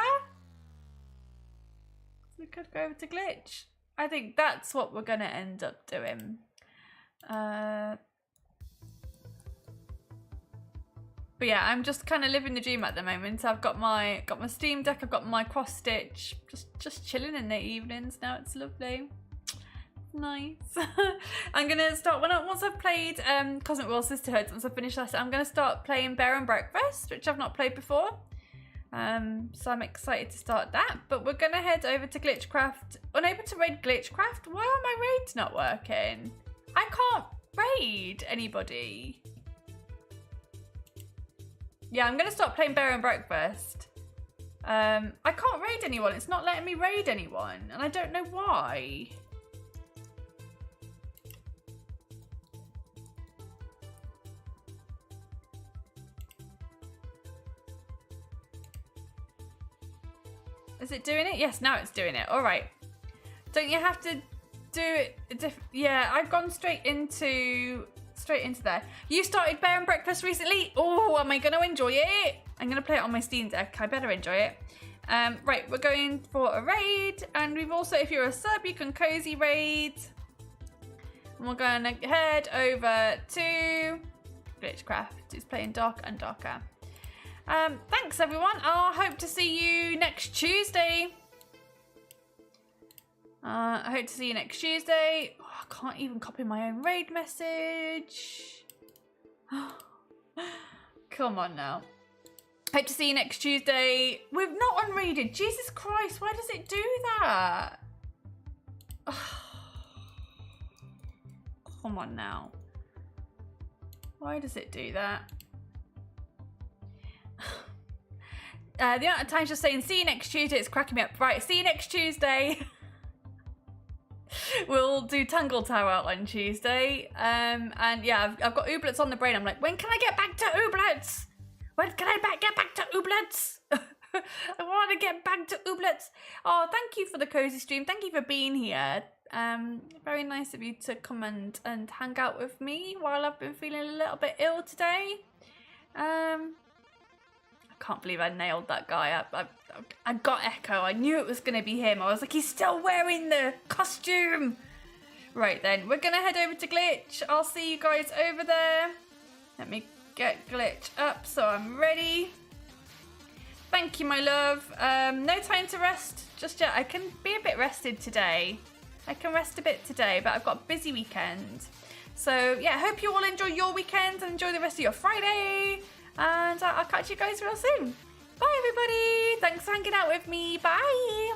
So we could go over to Glitch. I think that's what we're gonna end up doing. But yeah, I'm just kind of living the dream at the moment. I've got my Steam Deck. I've got my cross stitch. Just chilling in the evenings now. It's lovely. Nice. I'm gonna start once I've played Cosmic Will Sisterhood. Once I finish that, I'm gonna start playing Bear and Breakfast, which I've not played before. So I'm excited to start that. But we're gonna head over to Glitchcraft. Unable to raid Glitchcraft. Why are my raids not working? I can't raid anybody. Yeah, I'm gonna start playing Bear and Breakfast. I can't raid anyone. It's not letting me raid anyone, and I don't know why. Is it doing it? Yes, now it's doing it. All right. Don't you have to do it? Yeah, I've gone straight into there. You started Bear and Breakfast recently? Oh, am I going to enjoy it? I'm going to play it on my Steam Deck. I better enjoy it. Right, we're going for a raid. And we've also, if you're a sub, you can cozy raid. And we're going to head over to Glitchcraft. It's playing Dark and Darker. Thanks everyone. I'll hope to see you next Tuesday. I hope to see you next Tuesday. Oh, I can't even copy my own raid message. Come on now. Hope to see you next Tuesday. We've not unraided. Jesus Christ, why does it do that? Come on now. Why does it do that? The amount of times just saying see you next Tuesday, it's cracking me up. Right, see you next Tuesday. We'll do Tangle Tower on Tuesday. And yeah, I've got Ooblets on the brain. I'm like, when can I get back to Ooblets? When can I get back to Ooblets? I want to get back to Ooblets. Oh, thank you for the cozy stream. Thank you for being here. Very nice of you to come and hang out with me while I've been feeling a little bit ill today. I can't believe I nailed that guy. I got Echo. I knew it was going to be him. I was like, he's still wearing the costume. Right then, we're going to head over to Glitch. I'll see you guys over there. Let me get Glitch up so I'm ready. Thank you, my love. No time to rest just yet. I can be a bit rested today. I can rest a bit today, but I've got a busy weekend. So yeah, hope you all enjoy your weekend and enjoy the rest of your Friday. And I'll catch you guys real soon. Bye everybody. Thanks for hanging out with me. Bye.